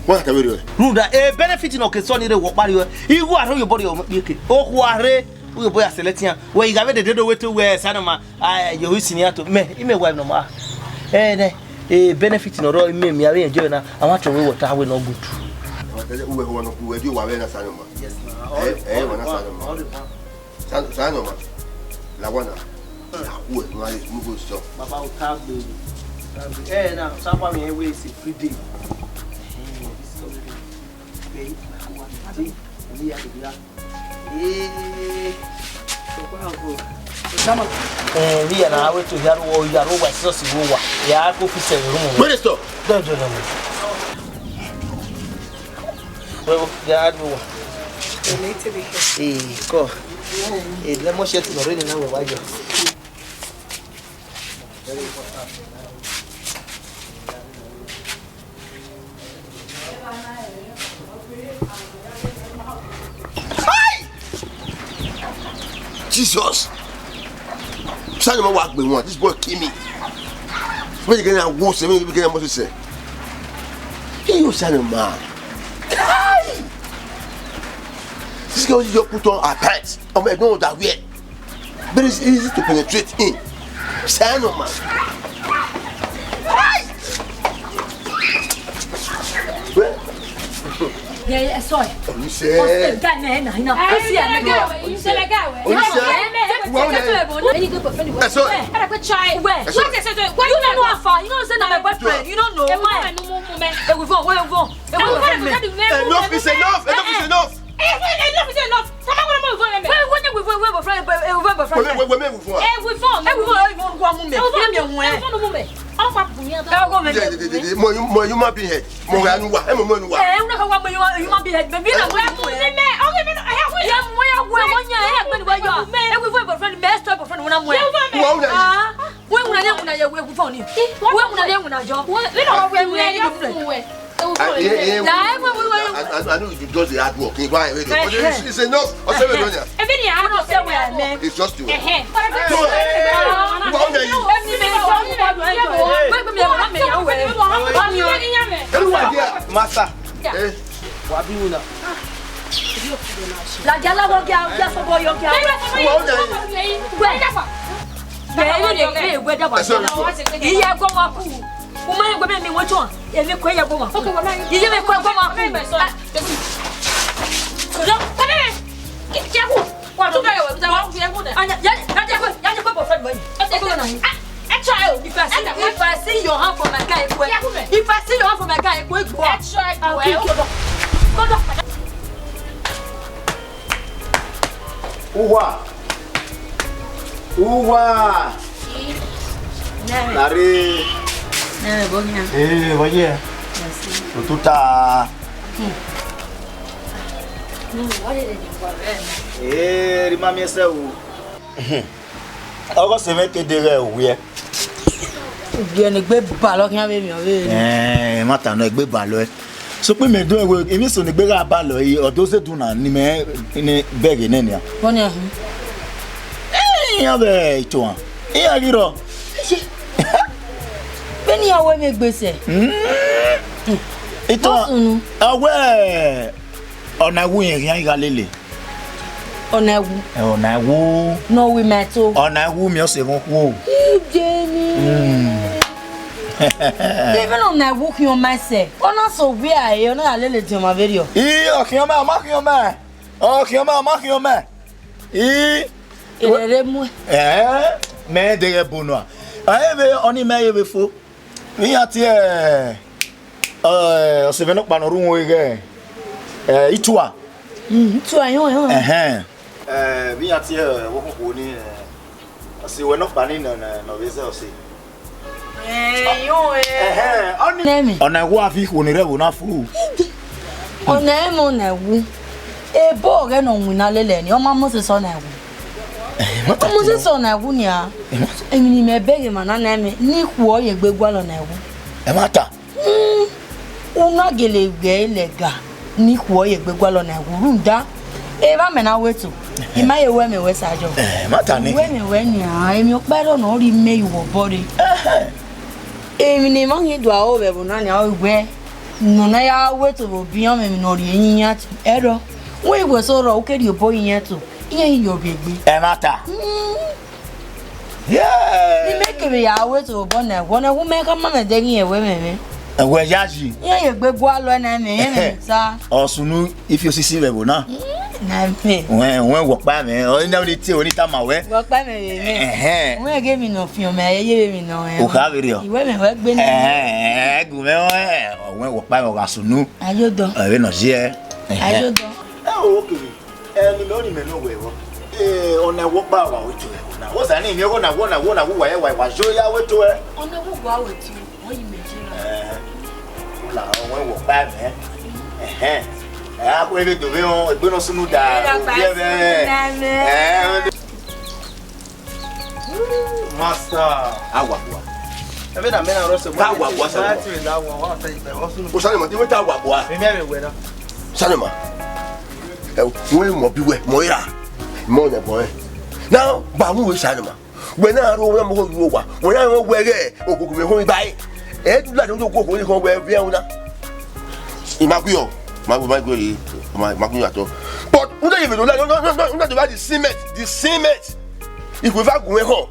What are you? Runda benefit no question ni wo pari you. Igu are your body o make. O ku are we boy Escalating where you have the dedo way to where Sanoma you senior to me wife no ma benefit no ro me are enjoy na I want to we water we no good we do wa na Sanoma yes na wana Sanoma la wana we no is move so baba o tab na sapa me we is free day we are now to hear what you are over so see what ya go fi se room where stop no well ya do go let me share to already now why you Jesus. Saloma walk me one. This boy kill me. When you get a worse, when you get a must say. You Saloma. This girl you put on her pants. I'm not know that way. But it's easy to penetrate in. Saloma. Yeah, sorry. You say. You say know you do the hard work. It's enough. It's just you. Master. Wabuna. La gala go ya so boy yo ya. Iya go wa ku. Uma go be mi wocho. E mi ko ya go wa. Iya me ko go wa ku. Kojo, come here. Get ku. Wa tu ga yo, za wa ku ya ku de. Anya, ya ko boyfriend boy. If I see your hand for my guy, if I see your hand for my guy, go. Uwa. Nari. Nene bonya. Voyez. Tout à. Rimami essa o. Agora você vê que dele o é. Bien egbe balo kian be mi o be. Mata no egbe balo. So pe me do ewe emi so ni gbe ga balo yi odo se dun na ni me ni beg ni ni. Bonya. Ya be ito an. Ya giro. Beni awe me gbese. Ito awe ona wu yen yan ga lele. Ona wu. Ona wu. No we meto. Ona wu mi o se won ku. Jenny. Even on that walk your myself. On also we are you know lele to my video. Okay ma. Mu. Me de bono. Ave oni me ye fo. Mi ati o se veno pa no ru wo ge. Itua. Itua yo. Mi ati wo ko ni se we no pa ni no visa o se. Ona wo afi ko ni re wo na fu. Ona mo na wu. E bo ge no nwina lele ni o ma mo se so na wu. Mo se so na wu ni a. Emi ni me bege mana na me ni ku o ye gbegwa lo na wu. E mata. Una gele gbe lega ni ku o ye gbegwa lo na wu runda. E ba me na wetu. Ima ye we me we sajo. Mata ni. We me we ni a emi o pa do no ri me iwo body. Emi ni mo yin do a o be bu na ni a o gbe. No na ya wetu bo bi o me no ri yin ya ti. Ero. We igwe so ro o keri obo yin to. Iyen yo begbe. E mata. Yeah. Ni make me ya wetu obo na wona wu me ka ma me de yin e we me. Ewe yaji. Iyen ye gbegbo alo na me yen sa. Osunu if you see we bu na. Na me. Wọ́n wo pa me. O na ni ti o ni ta ma we. Wo pa me me. Wọ́n ge mi no fi o me ye mi no. O ka be ri o. Iwe me we gbe ni. Gu me wọ́n wo pa me o asunu. Ayodo. E no je. Ayodo. O okay. Ni no ni me no we wo. Ona wo pa wa oju e. Na wo sa ni mi o na wo wa ye wa jo ya we to e. Ona wo wa we tu. Wọ́n yi meji na. La wọ́n wo pa me. Ko ele do ve on egbe no sunu da. Master. Agua. Ebe na me na ro se mo. Agua sa. O sale mo ti we ta agua. Me me we na. Sale ma. We mo bi we mo ira. Mo na boy. Now, ba mu we sale ma. We na ro we mo ko wo wa. We na wo we re okuku me ho bai. E du la do ko ko ni ko we bi una. Imakuyo. Maguri, Magunato. But we don't even know that the cement. If we ever go home,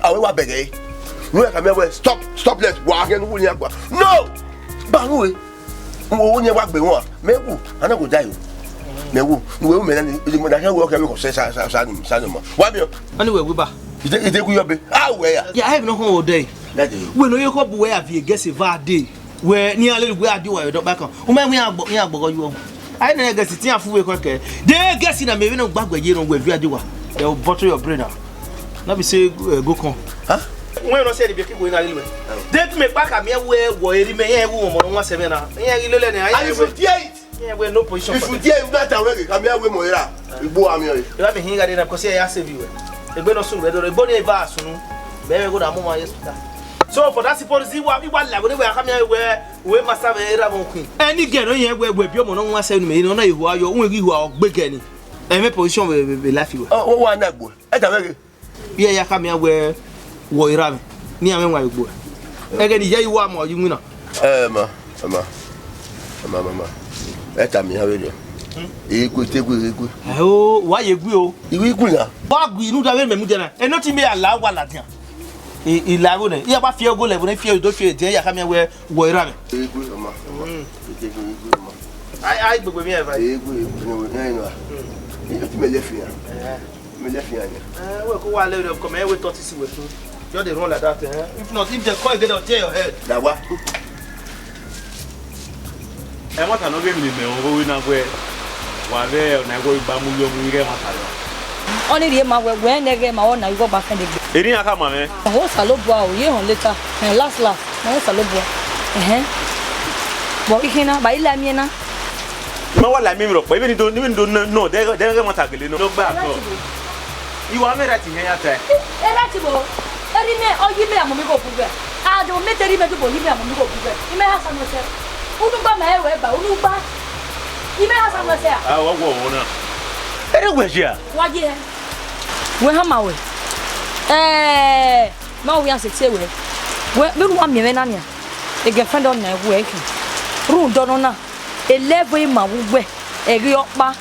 I will beg. No, I can stop, let's walk and win. No, Bangu, who never be one. Mebu, I don't go die. Mebu, women, I can walk and say, Sanuma. Why, anyway, we back. You think you'll be out where? Yeah, I have no whole day. We know you hope where have you guess if I did. Where near little where do I don't back on? Woman, we are you. I never guess it's half way quicker. They guess in a maybe no back where you don't where do. They'll bottle your brain out. Let me say, go con. Huh? When I said if you going anyway, they make back a mere way where you may have woman 17. Yeah, you learn. I 58. Yeah, we're no position. If you dare not away, come here with Moira. You go am here. Let me hear it because I save you. The better soon, whether a body vast soon. Very good, I'm on yesterday. So for that policy, what we want like when we are coming where must have a Ramon Queen. Any girl, no, yeah, where you want to me, no, you are your own, you are big any. And my position will be laughing. Oh, one that boy. Yeah, you come here where you ram near me, my boy. Again, yeah, you are more, you know. Mama. Let me have it. Oh, why you go? You will. But we know that we and not me allow one at him. Ilagone, you have a few go level if you don't feel there. Come here where you ram. I go with me. I will go a little of come here with 30 with you. You're the one like that. If not, if the coin get out your head. That what? I want to know if you know where. Wale na go ba mu yo mu ire matalo. Oni ri ma we na ge ma wona go ba kan de. Eri aka ma me. Ho salo bua o ye hon later. Last na ho salo bua. Bo ikina ba ila mi na. Ma wala mi ro po even do no de ge matagele no gba to. Iwa me rati hen ya te. Rati bo. Eri me o yi me amu mi go pube. A do me teri me do bo yi me amu mi go pube. I me ha sa no se. Unu ba ma e we ba unu ba. You may have some say. Ah, what one? Anyway, yeah. What yeah? We have my way. Now we are say we. We want me na nia. The girlfriend on na work. Room don na. 11 ma we. Eri opa.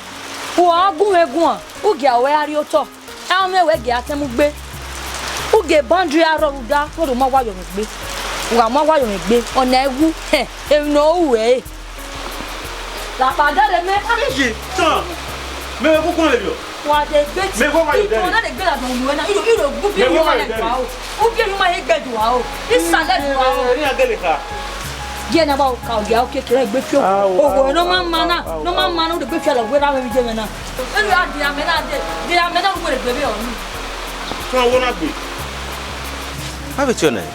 Wo agun egun a. U ge awe ari oto. E me we ge atemu gbe. U ge boundary aro da. Wo do ma wa yo me gbe. Wa ma wa yo me gbe. Ona ewu. E no we. La padre me Allez, attends. Mais pourquoi le bio? Wa de beti. Mais pourquoi il on a de gbe la don lu na. Iro gu bi mo na kwa o. U bi mo ma he gbe du wa o. Isale du wa o. Ri agele ka. Je na ba o ka o ya o kekere gbe fi o. O no ma na o de gbe fi la we ra me je me na. E ru adi amena de. Di amena wo de gbe be o ni. So wo na gbe. How is your name?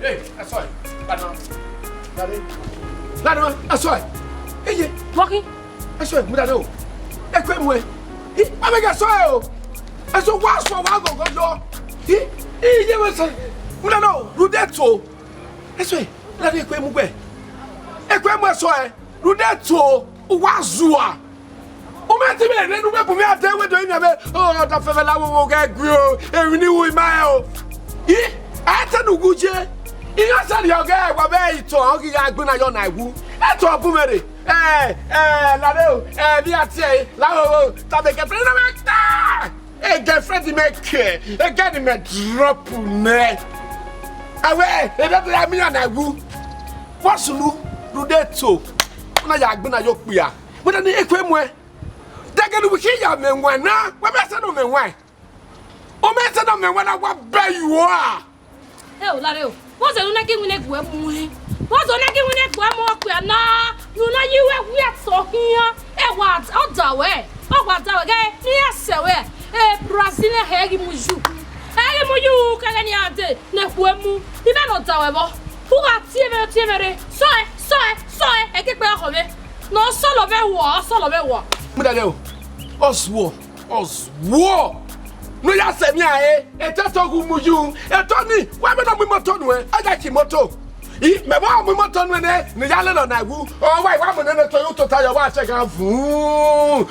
Hey, that's why. Lana, that's why. Hey, walking. That's why. Mudano. Ekwemwe. I make a soil. And so what's for one go. He never said. Mudano, Rudeto. That's why. Lana Ekwemwe. Ekwemwe soil. Rudeto. Wazua. Ometime ne no be bumi ate we do nyabe. Oh, da fevela wo ga gro. E ni wo mail. Ata no guje. Iya sa di oga wa be ito ogi ga gbona yo na iwu. Eto obumere. La de bi ate la wo ta be ke friend na ta. Girlfriend me ke. Get me drop ne. Awe, that la mi na iwu. Wasulu do de to. Na ya gbona yo pia. Mo da ni ekwemwe. Daganu wi ya menwa na. Wa be sa no menwa. O me sa no menwa na wa ba you are. Hey, Larry, what's the one giving a good morning? What's the one giving a good morning? No, you know you were weird so here. It was out the way. Oh, what the way? Yes, sir. Brazilian Haggy Muju. Haggy Muju, Canadian, Nefuemu, the man of Tower. Who got Timmy? Sorry, I get back of it. No, solo of a war. Mudano, Oswar. No ya se mi ae e teto gu muju e to ni wa me no mi moto nu e aja ki moto I me ba mi moto nu ne ni ya le na gu o wa mo ne to yo to ta yo wa che kan vu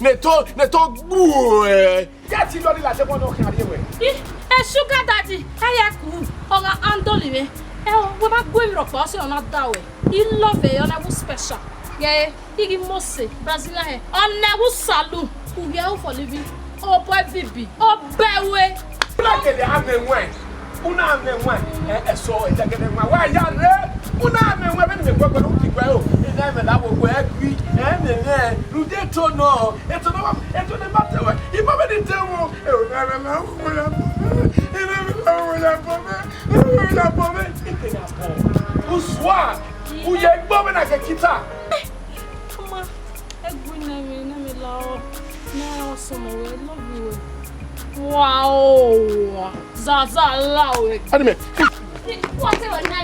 ne to gbu e ya ti lo ni la se mo no kan ri we e sugar daddy aya ku o ga andoli me e o we ba gbe mi ro po se ona da we I love e ona bu special yeah igi mose Brazilian he ona bu salon we are for living. Oh boy baby. Oh bewe. Una ke de amenwe. Una amenwe. So e jage de nwa. Wa ya re. Una amenwe be me gbogbo lu ti gbe o. Ina me la wo egbi. Me Rudeto no. Eto ne matewe. I ba be de tewo. E o na me wo ya. Ina me la wo ya po me. O ya po me. Ikenya po. Uswa. U ye gbo me na ke kita. Mama. Egbi na me la. No, awesome. I love you. Wow. Zaza, allow it. Anime. Whatever, no.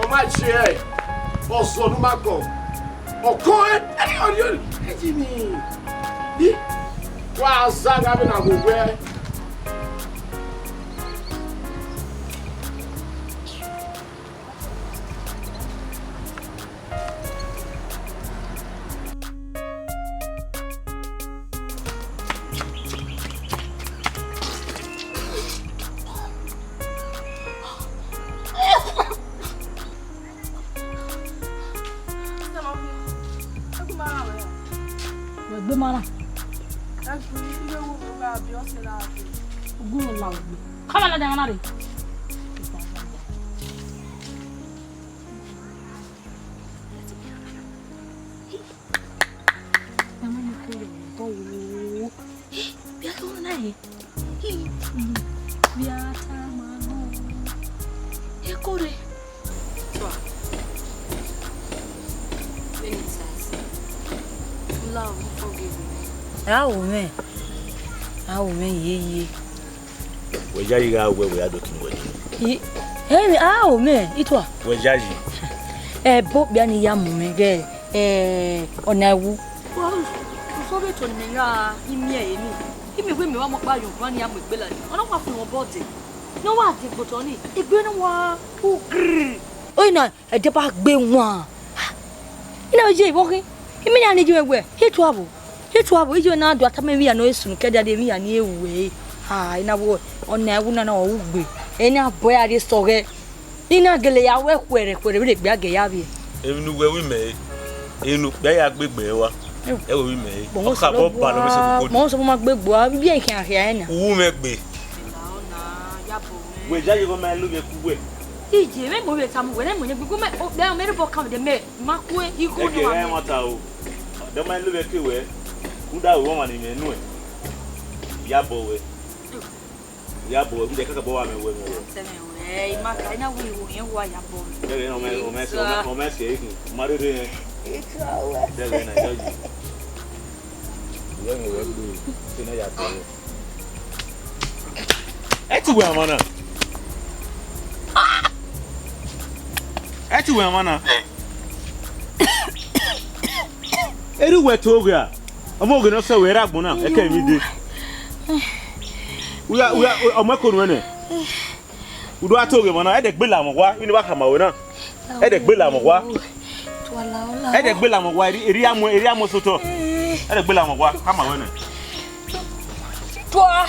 My chair. Also, no matter. Oh, go ahead. Jimmy. Wow, Zaga, I'm going to go. Mana? Come on, Danari. Awo me ye. Wejaji ga we ado kinwe. Hey, awo me itwa. Wejaji. Bo bia ni ya mu me ge onawu. So be to ni ya imie emi. Imi we me wa mo pa yo wa ni ya mo gbe la ni. Ona wa fun won body. No wa de gboto ni. Igbe no wa o gri. Oi na e de ba gbe won. Ina je ibo ki. Imi na ni je we. Hitwa bo. Hitwa ijo na do atame wi ya no esu kede de mi ya ni ewe ha ina wo ona ewu na wo gbe eni aboy ade soge ina gele ya we kwere we gbe age ya bi enu we wi me enu gbe ya gbegbe wa e we wi me o ka bo ba lo me se ko mo so ma gbegbo a bi en kan ahia ena wu me gbe Na ya bo me we jaji go ma lu be ku we ije me mo be ta mo we na mo nye gbegbo me o be o me ro kam de me ma ku iku ni wa e mata o de ma lu be ke we kuda wo ma ni me nu e ya bo we kaka bo wa me we ma ka ina wi wo yen wa ya bo de no me se e mari de de na jaji we gbe tina ya to eti we amana eri we to gwa omo go no se we ra gbon na e ka mi de we omo ko nu ne udo atoge mo na e de gbe la mo wa ni ba ka ma we na e de gbe la mo wa e de gbe la mo wa eri amo soto e de gbe la mo wa ka ma we na toi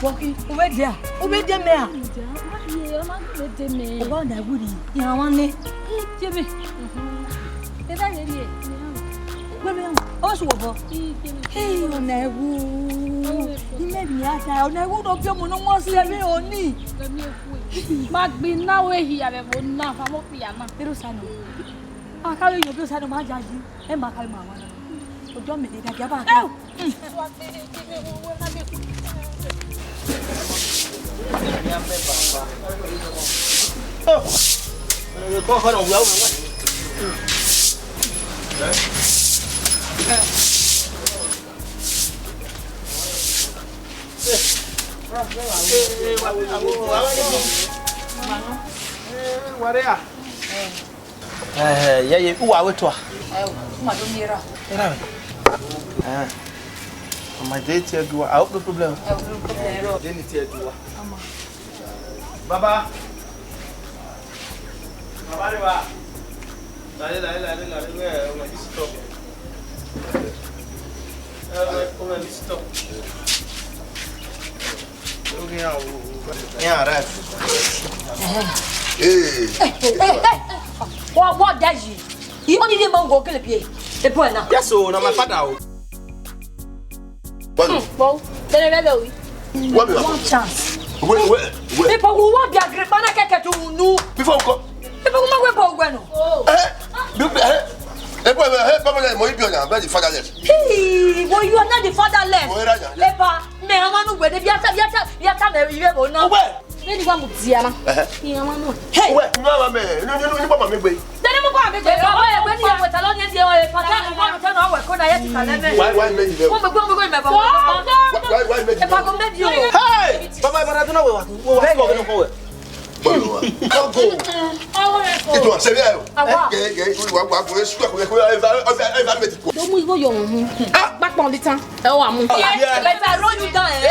Walking over there. Over there, Mea. Ye, ma be de me. Oba na gudi. Ya wane. Jebe. E ba ye ye. Gbere yan. O so bo. Hey, ona ewu. Ime bi ata, ona ewu do bi mo no won se mi oni. Ma gbe na we hi abe bo na fa mo pi ama. Pero sano. Aka we yo bi sano ma jaji. E ma ka ma wana. Ojo me de daga ba ka. Có khởi động lâu ya ye uwa wetu Ma do mira. era my date here do I hope no problem then it here do baba re ba la we o this stop o this stop okay ya right What does you? You only didn't go kill a pay. The point now. Yes, so now my father. Well, then I will. One chance. People who want their great banana to know before go. People who want to go. Fatherless. Hey, well, you are not the fatherless. Lepa, me, I want to wear the Yata, no. Then you want to see Anna. Hey, Mama, man, no, then I'm going to when you are with Alon, you are a father, one turn over, could I have why make you? Hey! Papa, but I don't know what going forward. Can't go. It was severe. Don't move your back on the time. Oh, I'm if I run you down, if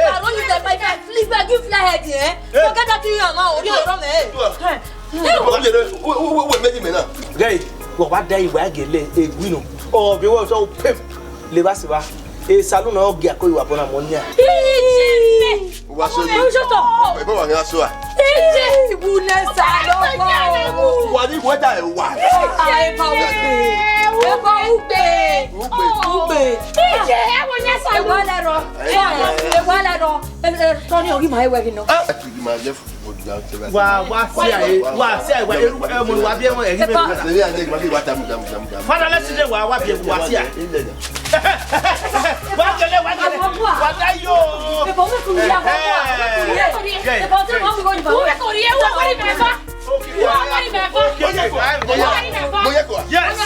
I run you down, if I flip back, you fly head, eh? Forget that you are now. Gay, what day where get a winnow or be was all pimp. Levasiva, a saloon of Giaco upon a monia. What's your Yes.